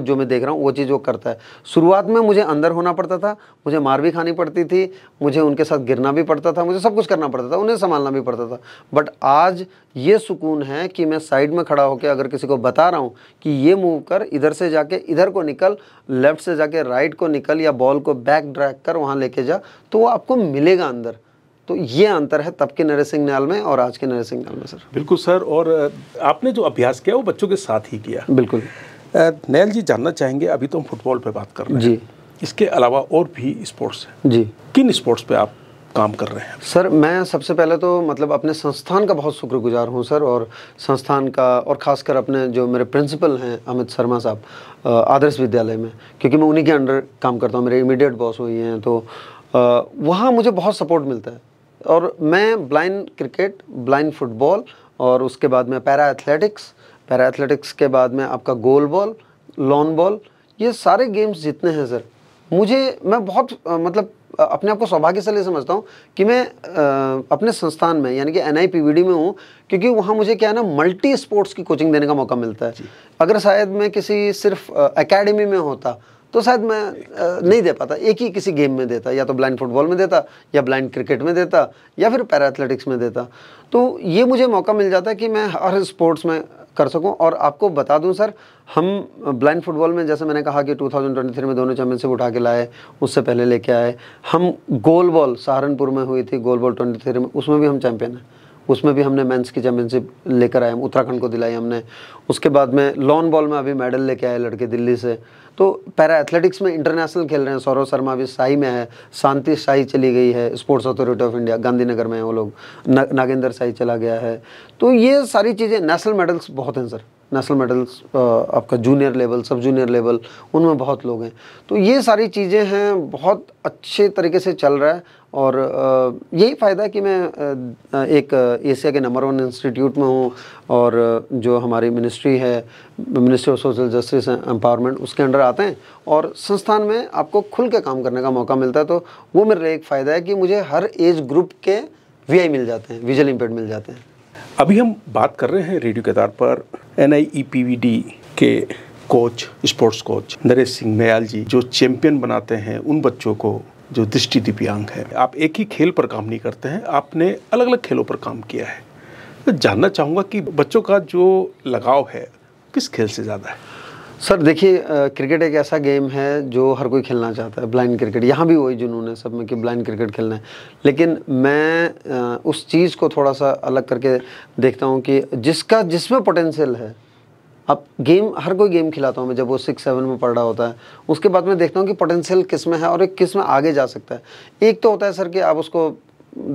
जो मैं देख रहा हूँ वो चीज़ वो करता है। शुरुआत में मुझे अंदर होना पड़ता था, मुझे मार भी खानी पड़ती थी, मुझे उनके साथ गिरना भी पड़ता था, मुझे सब कुछ करना पड़ता था, उन्हें संभालना भी पड़ता था। बट आज ये सुकून है कि मैं साइड में खड़ा होकर अगर किसी को बता रहा हूँ कि ये मूव कर, इधर से जाके इधर को निकल, लेफ्ट से जाके राइट को निकल, या बॉल को बैक ड्रैग कर वहाँ लेके जा, तो वो आपको मिलेगा अंदर। तो ये अंतर है तब के नरेश सिंह नयाल में और आज के नरेश सिंह नयाल में सर। बिल्कुल सर। और आपने जो अभ्यास किया वो बच्चों के साथ ही किया? बिल्कुल। नयाल जी, जानना चाहेंगे, अभी तो हम फुटबॉल पे बात कर रहे हैं जी, इसके अलावा और भी स्पोर्ट्स हैं जी, किन स्पोर्ट्स पे आप काम कर रहे हैं? सर मैं सबसे पहले तो मतलब अपने संस्थान का बहुत शुक्रगुजार हूँ सर, और संस्थान का, और ख़ासकर अपने जो मेरे प्रिंसिपल हैं अमित शर्मा साहब आदर्श विद्यालय में, क्योंकि मैं उन्हीं के अंडर काम करता हूँ, मेरे इमीडिएट बॉस हुई हैं। तो वहाँ मुझे बहुत सपोर्ट मिलता है। और मैं ब्लाइंड क्रिकेट, ब्लाइंड फुटबॉल, और उसके बाद में पैरा एथलेटिक्स के बाद में आपका गोल बॉल, लॉन बॉल, ये सारे गेम्स जितने हैं सर, मैं बहुत मतलब अपने आप को सौभाग्यशाली समझता हूँ कि मैं अपने संस्थान में यानी कि NIPVD में हूँ, क्योंकि वहाँ मुझे क्या है ना, मल्टी स्पोर्ट्स की कोचिंग देने का मौका मिलता है। अगर शायद मैं किसी सिर्फ एकेडमी में होता तो शायद मैं नहीं दे पाता, एक ही किसी गेम में देता, या तो ब्लाइंड फुटबॉल में देता, या ब्लाइंड क्रिकेट में देता, या फिर पैरा एथलेटिक्स में देता। तो ये मुझे मौका मिल जाता है कि मैं हर स्पोर्ट्स में कर सकूं। और आपको बता दूं सर, हम ब्लाइंड फुटबॉल में जैसे मैंने कहा कि 2023 में दोनों चैंपियनशिप उठा के लाए, उससे पहले लेके आए। हम गोल बॉल सहारनपुर में हुई थी, गोल बॉल 23 में, उसमें भी हम चैंपियन हैं, उसमें भी हमने मेंस की चैंपियनशिप लेकर आए, हम उत्तराखंड को दिलाई हमने। उसके बाद में लॉन बॉल में अभी मेडल लेके आए लड़के दिल्ली से। तो पैरा एथलेटिक्स में इंटरनेशनल खेल रहे हैं, सौरव शर्मा अभी शाही में है, शांति शाही चली गई है, sports authority of India Gandhinagar में है वो लोग, नागेंद्र शाही चला गया है। तो ये सारी चीज़ें, नेशनल मेडल्स बहुत हैं सर, नेशनल मेडल्स आपका जूनियर लेवल, सब जूनियर लेवल, उनमें बहुत लोग हैं। तो ये सारी चीज़ें हैं, बहुत अच्छे तरीके से चल रहा है। और यही फ़ायदा है कि मैं एक एशिया के नंबर 1 इंस्टीट्यूट में हूँ, और जो हमारी मिनिस्ट्री है, ministry of social justice and empowerment, उसके अंडर आते हैं, और संस्थान में आपको खुल के काम करने का मौका मिलता है। तो वो मेरे लिए एक फ़ायदा है कि मुझे हर एज ग्रुप के VI मिल जाते हैं, विजुअल इम्पेयर्ड मिल जाते हैं। अभी हम बात कर रहे हैं रेडियो के आधार पर NIPVD के coach, sports coach Naresh Singh Nayal ji जो चैंपियन बनाते हैं उन बच्चों को जो दृष्टि दिव्यांग है। आप एक ही खेल पर काम नहीं करते हैं, आपने अलग अलग खेलों पर काम किया है। तो जानना चाहूँगा कि बच्चों का जो लगाव है किस खेल से ज़्यादा है? सर देखिए, क्रिकेट एक ऐसा गेम है जो हर कोई खेलना चाहता है, ब्लाइंड क्रिकेट। यहाँ भी वही जुनून है सब में कि ब्लाइंड क्रिकेट खेलना है, लेकिन मैं उस चीज़ को थोड़ा सा अलग करके देखता हूँ कि जिसमें पोटेंशियल है। अब गेम, हर कोई गेम खिलाता हूँ मैं, जब वो 6-7 में पढ़ रहा होता है, उसके बाद मैं देखता हूँ कि पोटेंशियल किस में है और एक किस में आगे जा सकता है। एक तो होता है सर कि आप उसको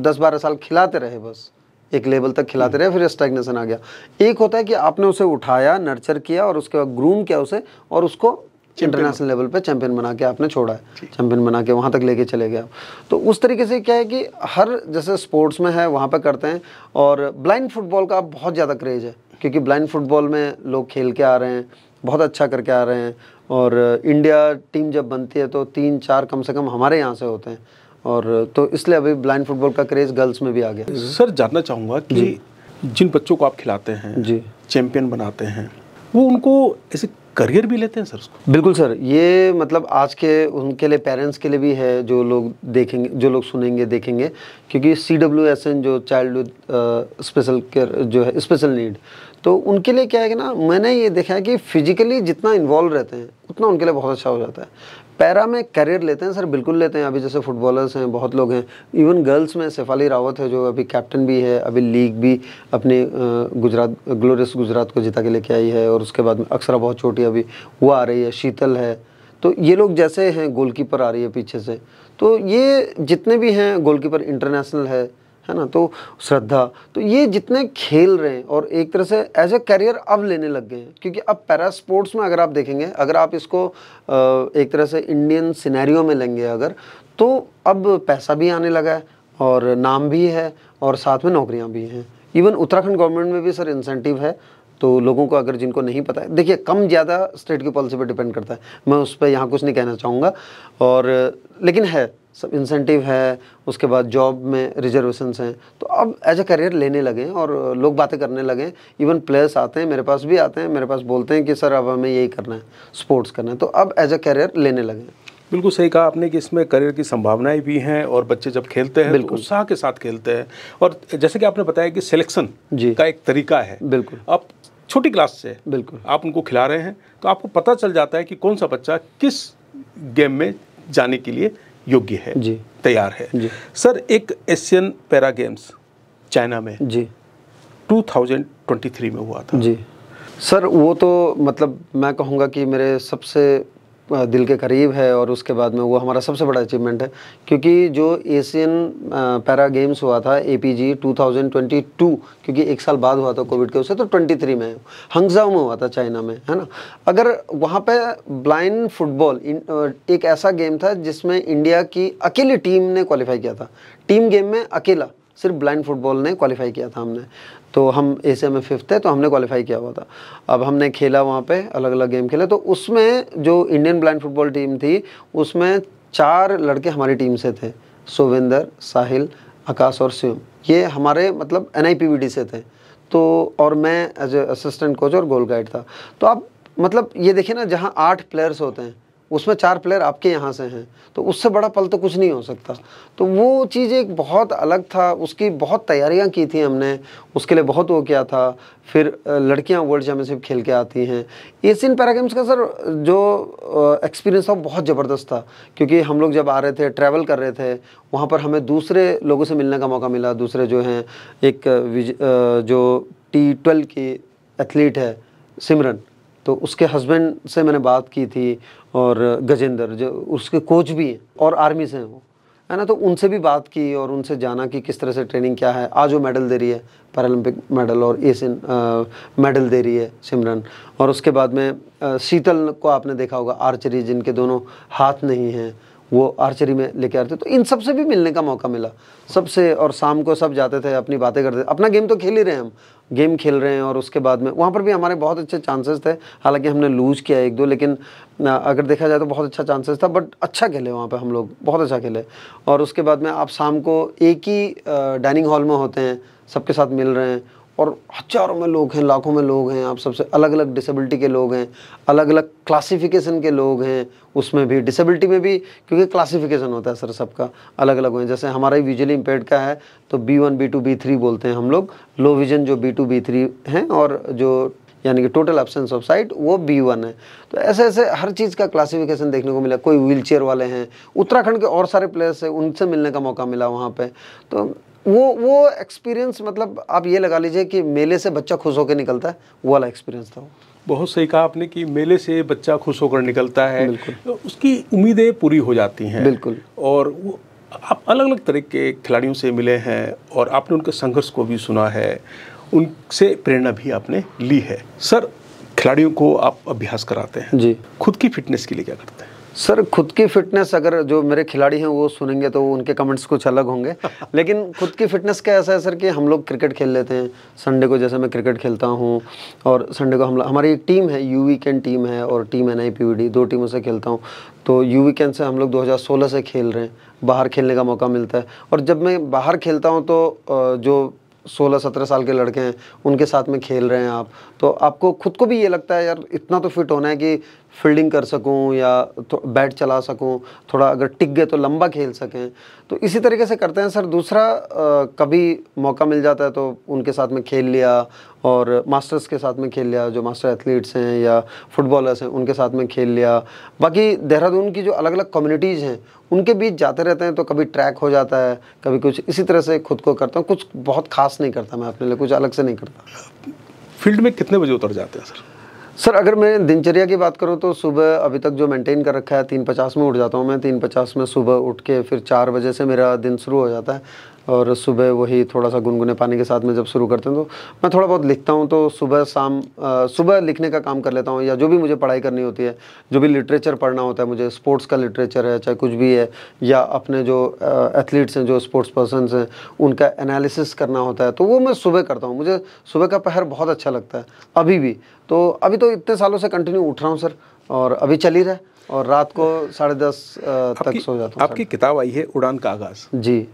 10-12 साल खिलाते रहे, बस एक लेवल तक खिलाते रहे, फिर स्टैग्नेशन आ गया। एक होता है कि आपने उसे उठाया, नर्चर किया और उसके बाद ग्रूम किया उसे, और उसको इंटरनेशनल लेवल पे चैंपियन बना के आपने छोड़ा है, चैंपियन बना के वहाँ तक लेके चले गए आप। तो उस तरीके से क्या है कि हर जैसे स्पोर्ट्स में है वहाँ पे करते हैं। और ब्लाइंड फुटबॉल का बहुत ज़्यादा क्रेज़ है, क्योंकि ब्लाइंड फुटबॉल में लोग खेल के आ रहे हैं, बहुत अच्छा करके आ रहे हैं। और इंडिया टीम जब बनती है तो 3-4 कम से कम हमारे यहाँ से होते हैं, और तो इसलिए अभी ब्लाइंड फुटबॉल का क्रेज़ गर्ल्स में भी आ गया। सर जानना चाहूँगा कि जिन बच्चों को आप खिलाते हैं जी, चैंपियन बनाते हैं, वो उनको ऐसे करियर भी लेते हैं सर उसको? बिल्कुल सर, ये मतलब आज के उनके लिए, पेरेंट्स के लिए भी है, जो लोग देखेंगे, जो लोग सुनेंगे देखेंगे। क्योंकि CWSN जो चाइल्ड विद स्पेशल केयर जो है, स्पेशल नीड, तो उनके लिए क्या है कि ना, मैंने ये देखा है कि फिजिकली जितना इन्वॉल्व रहते हैं उतना उनके लिए बहुत अच्छा हो जाता है। पैरा में करियर लेते हैं सर, बिल्कुल लेते हैं। अभी जैसे फुटबॉलर्स हैं, बहुत लोग हैं, इवन गर्ल्स में शेफाली रावत है जो अभी कैप्टन भी है, अभी लीग भी अपने गुजरात, ग्लोरियस गुजरात को जिता के लेके आई है। और उसके बाद में अक्षरा बहुत छोटी अभी वो आ रही है, शीतल है। तो ये लोग जैसे हैं, गोलकीपर आ रही है पीछे से, तो ये जितने भी हैं, गोलकीपर इंटरनेशनल है ना, तो श्रद्धा, तो ये जितने खेल रहे हैं और एक तरह से एज ए करियर अब लेने लग गए हैं। क्योंकि अब पैरा स्पोर्ट्स में अगर आप देखेंगे, अगर आप इसको एक तरह से इंडियन सिनेरियो में लेंगे अगर, तो अब पैसा भी आने लगा है और नाम भी है और साथ में नौकरियां भी हैं। इवन उत्तराखंड गवर्नमेंट में भी सर इंसेंटिव है। तो लोगों को, अगर जिनको नहीं पता है, देखिए कम ज़्यादा स्टेट की पॉलिसी पर डिपेंड करता है, मैं उस पर यहाँ कुछ नहीं कहना चाहूँगा। और लेकिन है, सब इंसेंटिव है, उसके बाद जॉब में रिजर्वेशंस हैं। तो अब एज ए करियर लेने लगे हैं और लोग बातें करने लगे हैं। इवन प्लेयर्स आते हैं, मेरे पास भी आते हैं, मेरे पास बोलते हैं कि सर अब हमें यही करना है, स्पोर्ट्स करना है। तो अब एज ए करियर लेने लगे हैं। बिल्कुल सही कहा आपने कि इसमें करियर की संभावनाएं भी हैं और बच्चे जब खेलते हैं तो उत्साह के साथ खेलते हैं। और जैसे कि आपने बताया कि सिलेक्शन का एक तरीका है। बिल्कुल, आप छोटी क्लास से बिल्कुल आप उनको खिला रहे हैं तो आपको पता चल जाता है कि कौन सा बच्चा किस गेम में जाने के लिए योग्य है, जी, तैयार है। जी। सर एक एशियन पैरा गेम्स चाइना में जी 2023 में हुआ था। जी सर, वो तो मतलब मैं कहूँगा कि मेरे सबसे दिल के करीब है। और उसके बाद में वो हमारा सबसे बड़ा अचीवमेंट है, क्योंकि जो एशियन पैरा गेम्स हुआ था APG 2022, क्योंकि एक साल बाद हुआ था कोविड के, उससे तो 23 में हंगझाओ में हुआ था, चाइना में, है ना। अगर वहाँ पे ब्लाइंड फुटबॉल एक ऐसा गेम था जिसमें इंडिया की अकेली टीम ने क्वालिफाई किया था। टीम गेम में अकेला सिर्फ ब्लाइंड फुटबॉल ने क्वालिफाई किया था हमने। तो हम एशिया में 5th थे, तो हमने क्वालिफाई किया हुआ था। अब हमने खेला वहाँ पे, अलग अलग गेम खेले। तो उसमें जो इंडियन ब्लाइंड फुटबॉल टीम थी, उसमें 4 लड़के हमारी टीम से थे, सुविंदर, साहिल, आकाश और शिवम। ये हमारे मतलब NIPVD से थे। तो और मैं एज ए असिस्टेंट कोच और गोल गाइड था। तो आप मतलब ये देखिए ना, जहाँ 8 प्लेयर्स होते हैं उसमें 4 प्लेयर आपके यहाँ से हैं, तो उससे बड़ा पल तो कुछ नहीं हो सकता। तो वो चीज़ एक बहुत अलग था, उसकी बहुत तैयारियां की थी हमने, उसके लिए बहुत वो किया था। फिर लड़कियां वर्ल्ड चैम्पियनशिप खेल के आती हैं। एशियन पैरा गेम्स का सर जो एक्सपीरियंस था बहुत ज़बरदस्त था, क्योंकि हम लोग जब आ रहे थे, ट्रैवल कर रहे थे, वहाँ पर हमें दूसरे लोगों से मिलने का मौका मिला। दूसरे जो हैं, एक जो T12 की एथलीट है सिमरन, तो उसके हस्बैंड से मैंने बात की थी, और गजेंद्र जो उसके कोच भी हैं और आर्मी से हैं वो, है ना। तो उनसे भी बात की और उनसे जाना कि किस तरह से ट्रेनिंग क्या है। आज वो मेडल दे रही है, पैरालंपिक मेडल और एशियन मेडल दे रही है सिमरन। और उसके बाद में शीतल को आपने देखा होगा, आर्चरी, जिनके दोनों हाथ नहीं हैं, वो आर्चरी में लेके आते। तो इन सब से भी मिलने का मौका मिला सबसे। और शाम को सब जाते थे, अपनी बातें करते थे। अपना गेम तो खेल ही रहे हैं, हम गेम खेल रहे हैं। और उसके बाद में वहाँ पर भी हमारे बहुत अच्छे चांसेस थे, हालांकि हमने लूज़ किया 1-2, लेकिन अगर देखा जाए तो बहुत अच्छा चांसेस था। बट अच्छा खेले वहाँ पे हम लोग, बहुत अच्छा खेले। और उसके बाद में आप शाम को एक ही डाइनिंग हॉल में होते हैं, सबके साथ मिल रहे हैं, और हजारों में लोग हैं, लाखों में लोग हैं, आप सबसे अलग अलग डिसेबिलिटी के लोग हैं, अलग अलग क्लासिफिकेशन के लोग हैं, उसमें भी डिसेबिलिटी में भी, क्योंकि क्लासिफिकेशन होता है सर सबका अलग अलग है। जैसे हमारा ही विजुअली इम्पेयर्ड का है तो B1 B2 B3 बोलते हैं हम लोग, लो विजन जो B2 B3 हैं, और जो यानी कि टोटल एब्सेंस ऑफ साइट वो B1 है। तो ऐसे ऐसे हर चीज़ का क्लासिफिकेशन देखने को मिला। कोई व्हीलचेयर वाले हैं, उत्तराखंड के और सारे प्लेयर्स हैं, उनसे मिलने का मौका मिला वहाँ पे। तो वो एक्सपीरियंस, मतलब आप ये लगा लीजिए कि मेले से बच्चा खुश होकर निकलता है, वो वाला एक्सपीरियंस था वो। बहुत सही कहा आपने कि मेले से बच्चा खुश होकर निकलता है, बिल्कुल। तो उसकी उम्मीदें पूरी हो जाती हैं। बिल्कुल। और वो आप अलग अलग तरह के खिलाड़ियों से मिले हैं और आपने उनके संघर्ष को भी सुना है, उनसे प्रेरणा भी आपने ली है। सर, खिलाड़ियों को आप अभ्यास कराते हैं जी। खुद की फिटनेस के लिए क्या करते हैं? सर खुद की फिटनेस, अगर जो मेरे खिलाड़ी हैं वो सुनेंगे तो उनके कमेंट्स कुछ अलग होंगे लेकिन खुद की फिटनेस का ऐसा है सर कि हम लोग क्रिकेट खेल लेते हैं। संडे को जैसे मैं क्रिकेट खेलता हूँ, और संडे को हमारी एक टीम है, यू वीकेंड टीम है और टीम NIPVD, 2 टीमों से खेलता हूँ। तो यू वीकेंड से हम लोग 2016 से खेल रहे हैं, बाहर खेलने का मौका मिलता है। और जब मैं बाहर खेलता हूँ तो जो 16-17 साल के लड़के हैं उनके साथ में खेल रहे हैं आप, तो आपको खुद को भी ये लगता है यार इतना तो फिट होना है कि फील्डिंग कर सकूं या तो बैट चला सकूं, थोड़ा अगर टिक गए तो लंबा खेल सकें। तो इसी तरीके से करते हैं सर। दूसरा, कभी मौका मिल जाता है तो उनके साथ में खेल लिया, और मास्टर्स के साथ में खेल लिया, जो मास्टर एथलीट्स हैं या फुटबॉलर्स हैं उनके साथ में खेल लिया। बाकी देहरादून की जो अलग अलग कम्युनिटीज़ हैं उनके बीच जाते रहते हैं, तो कभी ट्रैक हो जाता है, कभी कुछ, इसी तरह से खुद को करता हूँ। कुछ बहुत खास नहीं करता मैं अपने लिए, कुछ अलग से नहीं करता। फील्ड में कितने बजे उतर जाते हैं सर? सर अगर मैं दिनचर्या की बात करूं तो सुबह अभी तक जो मेंटेन कर रखा है 3:50 में उठ जाता हूं मैं। 3:50 में सुबह उठ के फिर 4 बजे से मेरा दिन शुरू हो जाता है, और सुबह वही थोड़ा सा गुनगुने पानी के साथ में जब शुरू करते हैं तो मैं थोड़ा बहुत लिखता हूं। तो सुबह शाम सुबह लिखने का काम कर लेता हूं, या जो भी मुझे पढ़ाई करनी होती है, जो भी लिटरेचर पढ़ना होता है मुझे, स्पोर्ट्स का लिटरेचर है चाहे कुछ भी है, या अपने जो एथलीट्स हैं, जो स्पोर्ट्स पर्सनस हैं, उनका एनालिसिस करना होता है, तो वो मैं सुबह करता हूँ। मुझे सुबह का पहर बहुत अच्छा लगता है अभी भी। तो अभी तो इतने सालों से कंटिन्यू उठ रहा हूँ सर, और अभी चल ही रहा है, और रात को 10:30 तक सो जाता हूँ। आपकी किताब आई है उड़ान का आगाज़ जी।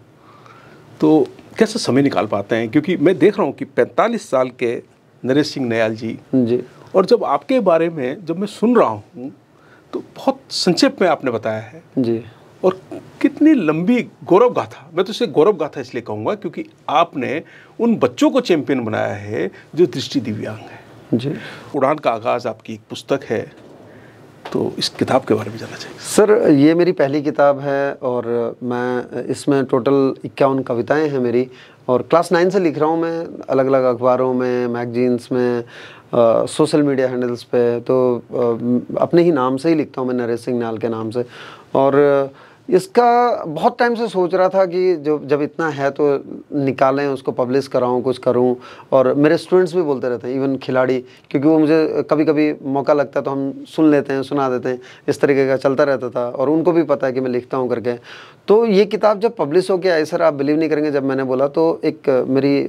तो कैसे समय निकाल पाते हैं? क्योंकि मैं देख रहा हूँ कि 45 साल के नरेश सिंह नयाल जी, और जब आपके बारे में जब मैं सुन रहा हूँ तो बहुत संक्षेप में आपने बताया है जी, और कितनी लंबी गौरव गाथा। मैं तो इसे गौरव गाथा इसलिए कहूँगा क्योंकि आपने उन बच्चों को चैंपियन बनाया है जो दृष्टि दिव्यांग है। जी। उड़ान का आगाज़ आपकी एक पुस्तक है, तो इस किताब के बारे में जानना चाहिए। सर ये मेरी पहली किताब है, और मैं इसमें टोटल 51 कविताएं हैं मेरी, और क्लास 9 से लिख रहा हूँ मैं, अलग अलग अखबारों में, मैगजीन्स में, सोशल मीडिया हैंडल्स पे। तो अपने ही नाम से ही लिखता हूँ मैं, नरेश सिंह नयाल के नाम से। और इसका बहुत टाइम से सोच रहा था कि जब इतना है तो निकालें, उसको पब्लिश कराऊं, कुछ करूं। और मेरे स्टूडेंट्स भी बोलते रहते हैं, इवन खिलाड़ी, क्योंकि वो मुझे कभी कभी मौका लगता है तो हम सुन लेते हैं, सुना देते हैं, इस तरीके का चलता रहता था, और उनको भी पता है कि मैं लिखता हूं करके। तो ये किताब जब पब्लिश होकर आई सर, आप बिलीव नहीं करेंगे, जब मैंने बोला तो एक मेरी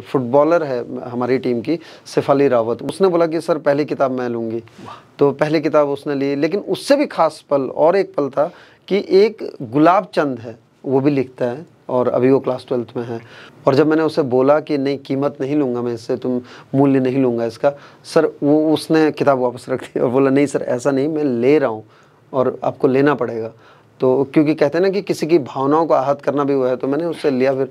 फुटबॉलर है हमारी टीम की, शेफाली रावत, उसने बोला कि सर पहली किताब मैं लूँगी। तो पहली किताब उसने ली। लेकिन उससे भी खास पल और एक पल था कि एक गुलाब चंद है, वो भी लिखता है, और अभी वो क्लास 12th में है। और जब मैंने उसे बोला कि नहीं, कीमत नहीं लूँगा मैं इससे, तुम मूल्य नहीं लूँगा इसका, सर वो उसने किताब वापस रख दी और बोला नहीं सर ऐसा नहीं, मैं ले रहा हूँ और आपको लेना पड़ेगा। तो क्योंकि कहते हैं ना कि किसी की भावनाओं को आहत करना भी हुआ है, तो मैंने उससे लिया। फिर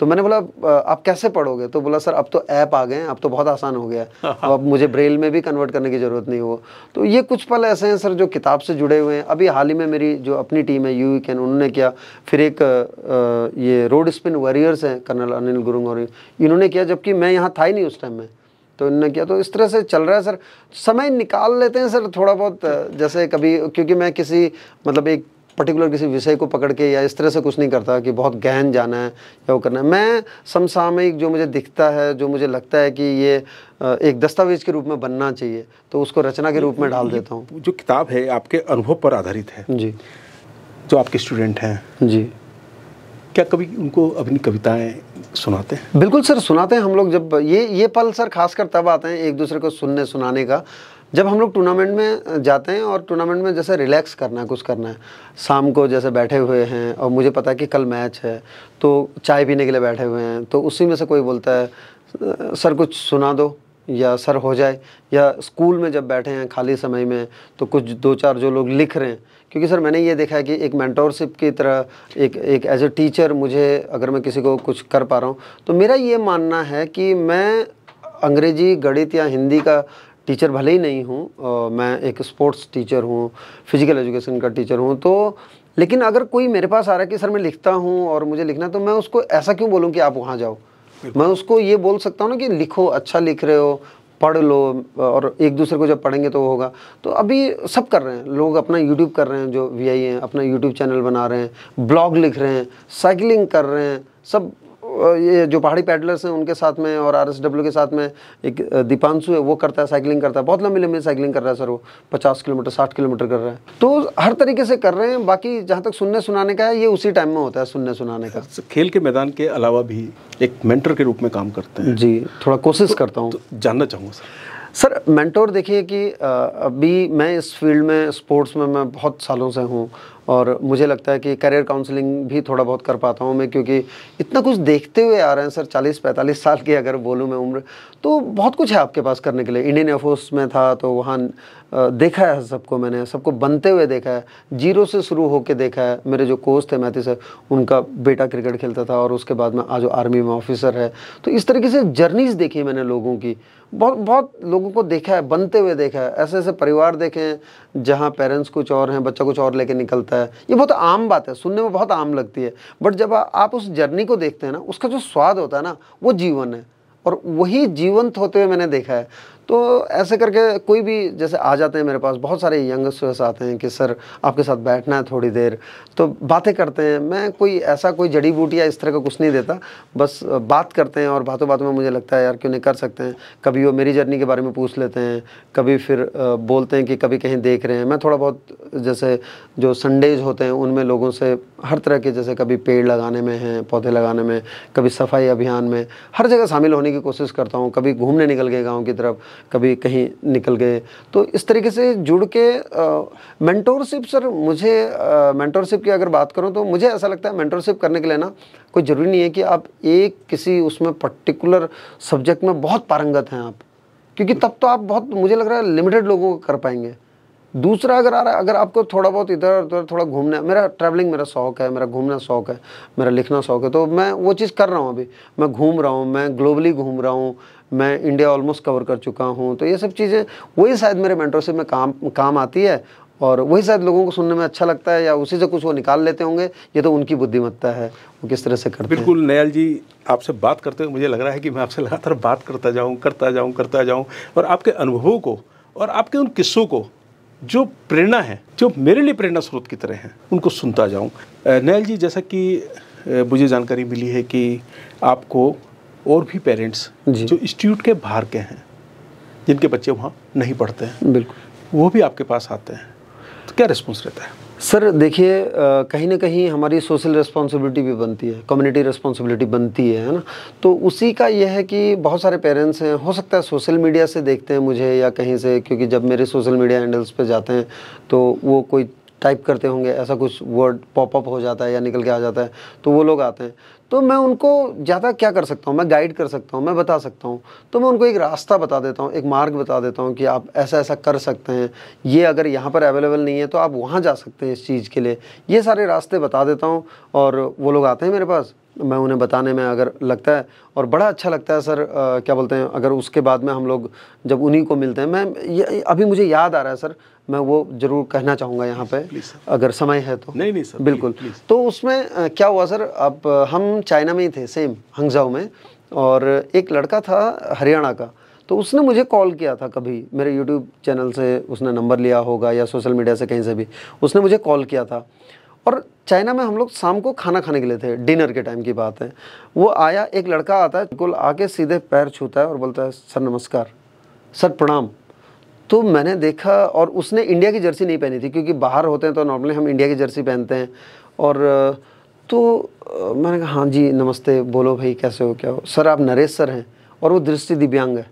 तो मैंने बोला आप कैसे पढ़ोगे? तो बोला सर अब तो ऐप आ गए हैं, अब तो बहुत आसान हो गया है, अब मुझे ब्रेल में भी कन्वर्ट करने की ज़रूरत नहीं हो। तो ये कुछ पल ऐसे हैं सर जो किताब से जुड़े हुए हैं। अभी हाल ही में मेरी जो अपनी टीम है यू वीकेंड, उन्होंने किया। फिर एक ये रोड स्पिन वॉरियर्स हैं, कर्नल अनिल गुरुंग, और इन्होंने किया, जबकि मैं यहाँ था ही नहीं उस टाइम में, तो इन्होंने किया। तो इस तरह से चल रहा है सर, समय निकाल लेते हैं सर थोड़ा बहुत। जैसे कभी, क्योंकि मैं किसी मतलब एक पर्टिकुलर किसी विषय को पकड़ के या इस तरह से कुछ नहीं करता कि बहुत गहन जाना है या वो करना है। मैं समसामयिक जो मुझे दिखता है, जो मुझे लगता है कि ये एक दस्तावेज के रूप में बनना चाहिए, तो उसको रचना के रूप में ढाल देता हूँ। जो किताब है आपके अनुभव पर आधारित है जी। जो आपके स्टूडेंट हैं जी, क्या कभी उनको अपनी कविताएं सुनाते हैं? बिल्कुल सर, सुनाते हैं हम लोग। जब ये पल सर खासकर तब आते हैं एक दूसरे को सुनने सुनाने का, जब हम लोग टूर्नामेंट में जाते हैं, और टूर्नामेंट में जैसे रिलैक्स करना है, कुछ करना है, शाम को जैसे बैठे हुए हैं और मुझे पता है कि कल मैच है, तो चाय पीने के लिए बैठे हुए हैं, तो उसी में से कोई बोलता है सर कुछ सुना दो, या सर हो जाए, या स्कूल में जब बैठे हैं खाली समय में तो कुछ 2-4 जो लोग लिख रहे हैं, क्योंकि सर मैंने ये देखा है कि एक मेंटोरशिप की तरह एक एज ए टीचर मुझे, अगर मैं किसी को कुछ कर पा रहा हूँ तो मेरा ये मानना है कि मैं अंग्रेजी, गणित या हिंदी का टीचर भले ही नहीं हूँ, मैं एक स्पोर्ट्स टीचर हूँ, फिजिकल एजुकेशन का टीचर हूँ, तो लेकिन अगर कोई मेरे पास आ रहा है कि सर मैं लिखता हूँ और मुझे लिखना, तो मैं उसको ऐसा क्यों बोलूँ कि आप वहाँ जाओ। मैं उसको ये बोल सकता हूँ ना कि लिखो, अच्छा लिख रहे हो, पढ़ लो, और एक दूसरे को जब पढ़ेंगे तो वो होगा। तो अभी सब कर रहे हैं लोग, अपना यूट्यूब कर रहे हैं, जो वीआई हैं अपना यूट्यूब चैनल बना रहे हैं, ब्लॉग लिख रहे हैं, साइकिलिंग कर रहे हैं सब। ये जो पहाड़ी पैडलर्स हैं उनके साथ में, और आरएसडब्ल्यू के साथ में एक दीपांशु है, वो करता है, साइकिलिंग करता है, बहुत लंबी लंबी साइकिलिंग कर रहा है सर, वो 50 किलोमीटर 60 किलोमीटर कर रहा है। तो हर तरीके से कर रहे हैं। बाकी जहाँ तक सुनने सुनाने का है, ये उसी टाइम में होता है सुनने सुनाने का। खेल के मैदान के अलावा भी एक मेंटर के रूप में काम करते हैं जी, थोड़ा कोशिश करता हूँ। तो जानना चाहूँगा सर मेंटोर देखिए कि अभी मैं इस फील्ड में, स्पोर्ट्स में मैं बहुत सालों से हूँ, और मुझे लगता है कि करियर काउंसलिंग भी थोड़ा बहुत कर पाता हूँ मैं, क्योंकि इतना कुछ देखते हुए आ रहे हैं सर। 40-45 साल की अगर बोलूँ मैं उम्र, तो बहुत कुछ है आपके पास करने के लिए। इंडियन एयरफोर्स में था तो वहाँ देखा है सबको, मैंने सबको बनते हुए देखा है, जीरो से शुरू होके देखा है। मेरे जो कोच थे मैथी सर, उनका बेटा क्रिकेट खेलता था और उसके बाद में आज वो आर्मी में ऑफिसर है। तो इस तरीके से जर्नीज देखी है मैंने लोगों की, बहुत बहुत लोगों को देखा है, बनते हुए देखा है। ऐसे ऐसे परिवार देखे हैं जहाँ पेरेंट्स कुछ और हैं, बच्चा कुछ और लेके निकलता है। ये बहुत आम बात है, सुनने में बहुत आम लगती है, बट जब आप उस जर्नी को देखते हैं ना, उसका जो स्वाद होता है ना, वो जीवन है, और वही जीवंत होते हुए मैंने देखा है। तो ऐसे करके कोई भी जैसे आ जाते हैं मेरे पास, बहुत सारे यंगस्टर्स आते हैं कि सर आपके साथ बैठना है थोड़ी देर, तो बातें करते हैं। मैं कोई ऐसा कोई जड़ी बूटी या इस तरह का कुछ नहीं देता, बस बात करते हैं, और बातों बातों में मुझे लगता है यार क्यों नहीं कर सकते हैं। कभी वो मेरी जर्नी के बारे में पूछ लेते हैं, कभी फिर बोलते हैं कि कभी कहीं देख रहे हैं। मैं थोड़ा बहुत जैसे जो संडेज होते हैं उनमें लोगों से हर तरह के, जैसे कभी पेड़ लगाने में हैं, पौधे लगाने में, कभी सफाई अभियान में, हर जगह शामिल होने की कोशिश करता हूँ। कभी घूमने निकल गए गाँव की तरफ, कभी कहीं निकल गए। तो इस तरीके से जुड़ के मेंटोरशिप सर, मुझे मेंटोरशिप की अगर बात करूं तो मुझे ऐसा लगता है मेंटोरशिप करने के लिए ना कोई ज़रूरी नहीं है कि आप एक किसी उसमें पर्टिकुलर सब्जेक्ट में बहुत पारंगत हैं आप, क्योंकि तब तो आप बहुत, मुझे लग रहा है लिमिटेड लोगों को कर पाएंगे। दूसरा अगर आ रहा है, अगर आपको थोड़ा बहुत इधर उधर थोड़ा घूमना है, मेरा ट्रैवलिंग मेरा शौक है, मेरा घूमना शौक है, मेरा लिखना शौक है, तो मैं वो चीज़ कर रहा हूँ। अभी मैं घूम रहा हूँ, मैं ग्लोबली घूम रहा हूँ, मैं इंडिया ऑलमोस्ट कवर कर चुका हूँ। तो ये सब चीज़ें वही शायद मेरे मेंटरशिप में काम आती है, और वही शायद लोगों को सुनने में अच्छा लगता है, या उसी से कुछ वो निकाल लेते होंगे। ये तो उनकी बुद्धिमत्ता है, वो किस तरह से करते हैं। बिल्कुल नयाल जी, आपसे बात करते हुए मुझे लग रहा है कि मैं आपसे लगातार बात करता जाऊँ और आपके अनुभवों को और आपके उन किस्सों को, जो प्रेरणा है, जो मेरे लिए प्रेरणा स्रोत की तरह हैं, उनको सुनता जाऊं। नयाल जी, जैसा कि मुझे जानकारी मिली है कि आपको और भी पेरेंट्स जो इंस्टीट्यूट के बाहर के हैं, जिनके बच्चे वहाँ नहीं पढ़ते हैं, बिल्कुल, वो भी आपके पास आते हैं, तो क्या रिस्पॉन्स रहता है? सर देखिए, कहीं ना कहीं हमारी सोशल रिस्पॉन्सिबिलिटी भी बनती है, कम्युनिटी रिस्पॉन्सिबिलिटी बनती है ना। तो उसी का यह है कि बहुत सारे पेरेंट्स हैं, हो सकता है सोशल मीडिया से देखते हैं मुझे या कहीं से, क्योंकि जब मेरे सोशल मीडिया हैंडल्स पे जाते हैं तो वो कोई टाइप करते होंगे, ऐसा कुछ वर्ड पॉपअप हो जाता है या निकल के आ जाता है, तो वो लोग आते हैं। तो मैं उनको ज़्यादा क्या कर सकता हूँ, मैं गाइड कर सकता हूँ, मैं बता सकता हूँ। तो मैं उनको एक रास्ता बता देता हूँ, एक मार्ग बता देता हूँ कि आप ऐसा ऐसा कर सकते हैं, ये अगर यहाँ पर अवेलेबल नहीं है तो आप वहाँ जा सकते हैं इस चीज़ के लिए। ये सारे रास्ते बता देता हूँ, और वो लोग आते हैं मेरे पास, मैं उन्हें बताने में अगर लगता है, और बड़ा अच्छा लगता है सर, क्या बोलते हैं, अगर उसके बाद में हम लोग जब उन्हीं को मिलते हैं, मैं अभी मुझे याद आ रहा है सर, मैं वो ज़रूर कहना चाहूँगा यहाँ पे, अगर समय है तो। नहीं सर, बिल्कुल। तो उसमें क्या हुआ सर, अब हम चाइना में ही थे, सेम हंगझाऊ में, और एक लड़का था हरियाणा का, तो उसने मुझे कॉल किया था कभी, मेरे यूट्यूब चैनल से उसने नंबर लिया होगा या सोशल मीडिया से कहीं से भी, उसने मुझे कॉल किया था। और चाइना में हम लोग शाम को खाना खाने के लिए थे, डिनर के टाइम की बात है। वो आया, एक लड़का आता है, बिल्कुल आके सीधे पैर छूता है और बोलता है सर नमस्कार, सर प्रणाम। तो मैंने देखा, और उसने इंडिया की जर्सी नहीं पहनी थी, क्योंकि बाहर होते हैं तो नॉर्मली हम इंडिया की जर्सी पहनते हैं। और तो मैंने कहा हाँ जी नमस्ते, बोलो भाई कैसे हो, क्या हो। सर आप नरेश सर हैं, और वो दृष्टि दिव्यांग है।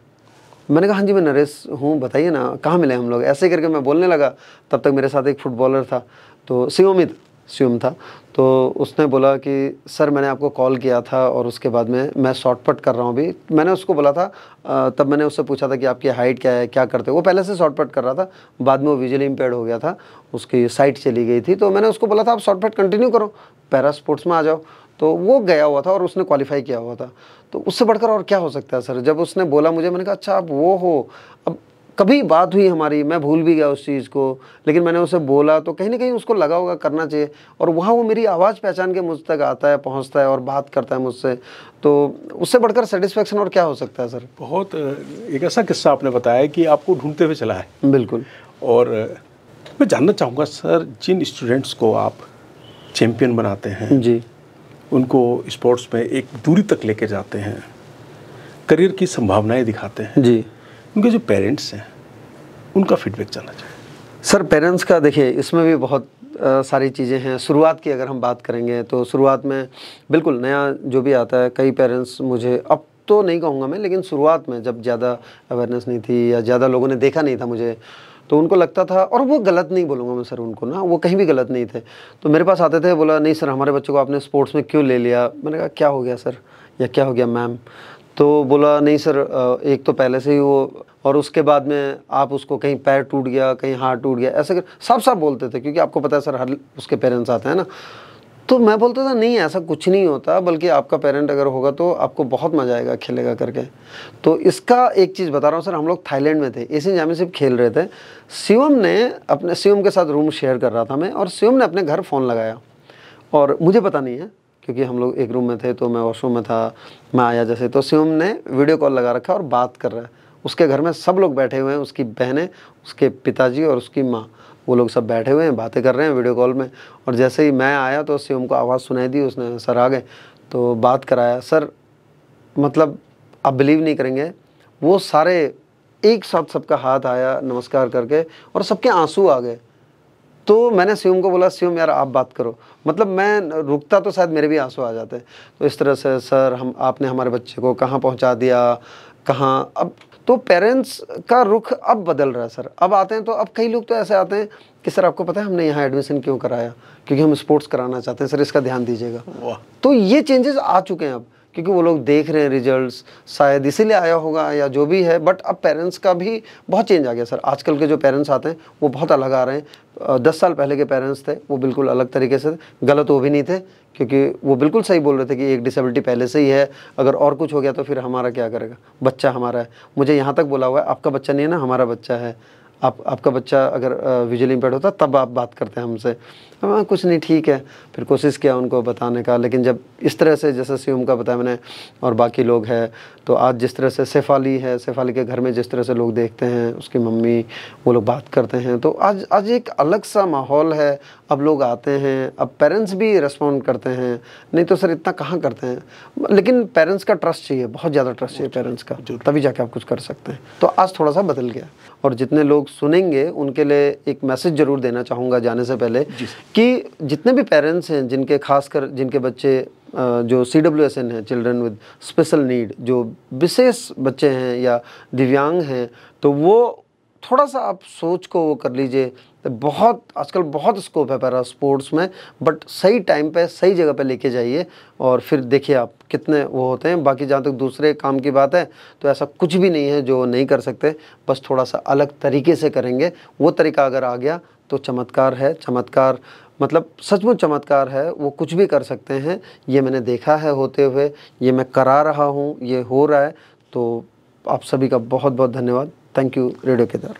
मैंने कहा हाँ जी मैं नरेश हूँ, बताइए ना कहाँ मिले हम लोग, ऐसे करके मैं बोलने लगा। तब तक मेरे साथ एक फुटबॉलर था, तो शिवमित, शिवम था, तो उसने बोला कि सर मैंने आपको कॉल किया था और उसके बाद में मैं शॉर्टपुट कर रहा हूँ अभी। मैंने उसको बोला था तब मैंने उससे पूछा था कि आपकी हाइट क्या है, क्या करते हो। वो पहले से शॉर्टपुट कर रहा था, बाद में वो विजुअली इम्पेयर्ड हो गया था, उसकी साइट चली गई थी। तो मैंने उसको बोला था आप शॉर्टपुट कंटिन्यू करो, पैरा स्पोर्ट्स में आ जाओ। तो वो गया हुआ था और उसने क्वालिफाई किया हुआ था। तो उससे बढ़कर और क्या हो सकता है सर। जब उसने बोला मुझे, मैंने कहा अच्छा आप वो हो। अब कभी बात हुई हमारी, मैं भूल भी गया उस चीज़ को, लेकिन मैंने उसे बोला तो कहीं ना कहीं उसको लगा होगा करना चाहिए। और वहाँ वो मेरी आवाज़ पहचान के मुझ तक आता है, पहुँचता है और बात करता है मुझसे। तो उससे बढ़कर सेटिस्फेक्शन और क्या हो सकता है सर। बहुत एक ऐसा किस्सा आपने बताया कि आपको ढूंढते हुए चला है। बिल्कुल। और मैं जानना चाहूँगा सर, जिन स्टूडेंट्स को आप चैम्पियन बनाते हैं जी उनको स्पोर्ट्स में एक दूरी तक लेके जाते हैं, करियर की संभावनाएं दिखाते हैं, जी, उनके जो पेरेंट्स हैं उनका फीडबैक जानना चाहिए। सर पेरेंट्स का देखिए इसमें भी बहुत सारी चीज़ें हैं। शुरुआत की अगर हम बात करेंगे तो शुरुआत में बिल्कुल नया जो भी आता है, कई पेरेंट्स मुझे, अब तो नहीं कहूँगा मैं, लेकिन शुरुआत में जब ज़्यादा अवेयरनेस नहीं थी या ज़्यादा लोगों ने देखा नहीं था मुझे, तो उनको लगता था, और वो गलत नहीं बोलूँगा मैं सर उनको ना, वो कहीं भी गलत नहीं थे। तो मेरे पास आते थे, बोला नहीं सर हमारे बच्चे को आपने स्पोर्ट्स में क्यों ले लिया। मैंने कहा क्या हो गया सर, या क्या हो गया मैम। तो बोला नहीं सर एक तो पहले से ही वो, और उसके बाद में आप उसको कहीं पैर टूट गया, कहीं हाथ टूट गया, ऐसे साफ साफ बोलते थे, क्योंकि आपको पता है सर हर उसके पेरेंट्स आते हैं ना। तो मैं बोलता था नहीं ऐसा कुछ नहीं होता, बल्कि आपका पेरेंट अगर होगा तो आपको बहुत मज़ा आएगा खेलेगा करके। तो इसका एक चीज़ बता रहा हूँ सर, हम लोग थाईलैंड में थे, एशियन चैम्पियनशिप खेल रहे थे। शिवम के साथ रूम शेयर कर रहा था मैं, और शिवम ने अपने घर फ़ोन लगाया और मुझे पता नहीं है, क्योंकि हम लोग एक रूम में थे, तो मैं वॉशरूम में था, मैं आया जैसे, तो शिवम ने वीडियो कॉल लगा रखा और बात कर रहा है। उसके घर में सब लोग बैठे हुए हैं, उसकी बहनें, उसके पिताजी और उसकी माँ, वो लोग सब बैठे हुए हैं, बातें कर रहे हैं वीडियो कॉल में। और जैसे ही मैं आया तो शिवम को आवाज़ सुनाई दी, उसने सर आ गए, तो बात कराया। सर मतलब आप बिलीव नहीं करेंगे, वो सारे एक साथ सबका हाथ आया नमस्कार करके, और सबके आंसू आ गए। तो मैंने शिवम को बोला शिवम यार आप बात करो, मतलब मैं रुकता तो शायद मेरे भी आंसू आ जाते। तो इस तरह से सर आपने हमारे बच्चे को कहाँ पहुँचा दिया, कहाँ। अब तो पेरेंट्स का रुख अब बदल रहा है सर। अब आते हैं तो अब कई लोग तो ऐसे आते हैं कि सर आपको पता है हमने यहाँ एडमिशन क्यों कराया, क्योंकि हम स्पोर्ट्स कराना चाहते हैं सर, इसका ध्यान दीजिएगा। तो ये चेंजेस आ चुके हैं अब, क्योंकि वो लोग देख रहे हैं रिजल्ट्स, शायद इसीलिए आया होगा या जो भी है। बट अब पेरेंट्स का भी बहुत चेंज आ गया सर। आजकल के जो पेरेंट्स आते हैं वो बहुत अलग आ रहे हैं। 10 साल पहले के पेरेंट्स थे वो बिल्कुल अलग तरीके से, गलत वो भी नहीं थे, क्योंकि वो बिल्कुल सही बोल रहे थे कि एक डिसेबिलिटी पहले से ही है, अगर और कुछ हो गया तो फिर हमारा क्या करेगा, बच्चा हमारा है। मुझे यहाँ तक बोला हुआ है आपका बच्चा नहीं है ना, हमारा बच्चा है। आपका बच्चा अगर विजुअली इम्पेयर्ड होता तब आप बात करते हैं हमसे। हाँ कुछ नहीं ठीक है, फिर कोशिश किया उनको बताने का। लेकिन जब इस तरह से, जैसे शिवम का बताया मैंने और बाकी लोग हैं, तो आज जिस तरह से शेफाली है, शेफाली के घर में जिस तरह से लोग देखते हैं, उसकी मम्मी, वो लोग बात करते हैं, तो आज एक अलग सा माहौल है। अब लोग आते हैं, अब पेरेंट्स भी रिस्पॉन्ड करते हैं, नहीं तो सर इतना कहाँ करते हैं। लेकिन पेरेंट्स का ट्रस्ट चाहिए, बहुत ज़्यादा ट्रस्ट चाहिए पेरेंट्स का, तभी जाके आप कुछ कर सकते हैं। तो आज थोड़ा सा बदल गया, और जितने लोग सुनेंगे उनके लिए एक मैसेज जरूर देना चाहूँगा जाने से पहले, कि जितने भी पेरेंट्स हैं जिनके खासकर जिनके बच्चे जो CWSN है, चिल्ड्रन विद स्पेशल नीड, जो विशेष बच्चे हैं या दिव्यांग हैं, तो वो थोड़ा सा आप सोच को वो कर लीजिए। बहुत आजकल बहुत स्कोप है पैरा स्पोर्ट्स में, बट सही टाइम पे सही जगह पे लेके जाइए, और फिर देखिए आप कितने वो होते हैं। बाकी जहाँ तक दूसरे काम की बात है, तो ऐसा कुछ भी नहीं है जो नहीं कर सकते, बस थोड़ा सा अलग तरीके से करेंगे। वो तरीका अगर आ गया तो चमत्कार है। चमत्कार मतलब सचमुच चमत्कार है, वो कुछ भी कर सकते हैं। ये मैंने देखा है होते हुए, ये मैं करा रहा हूँ, ये हो रहा है। तो आप सभी का बहुत बहुत धन्यवाद। Thank you radio Kedar.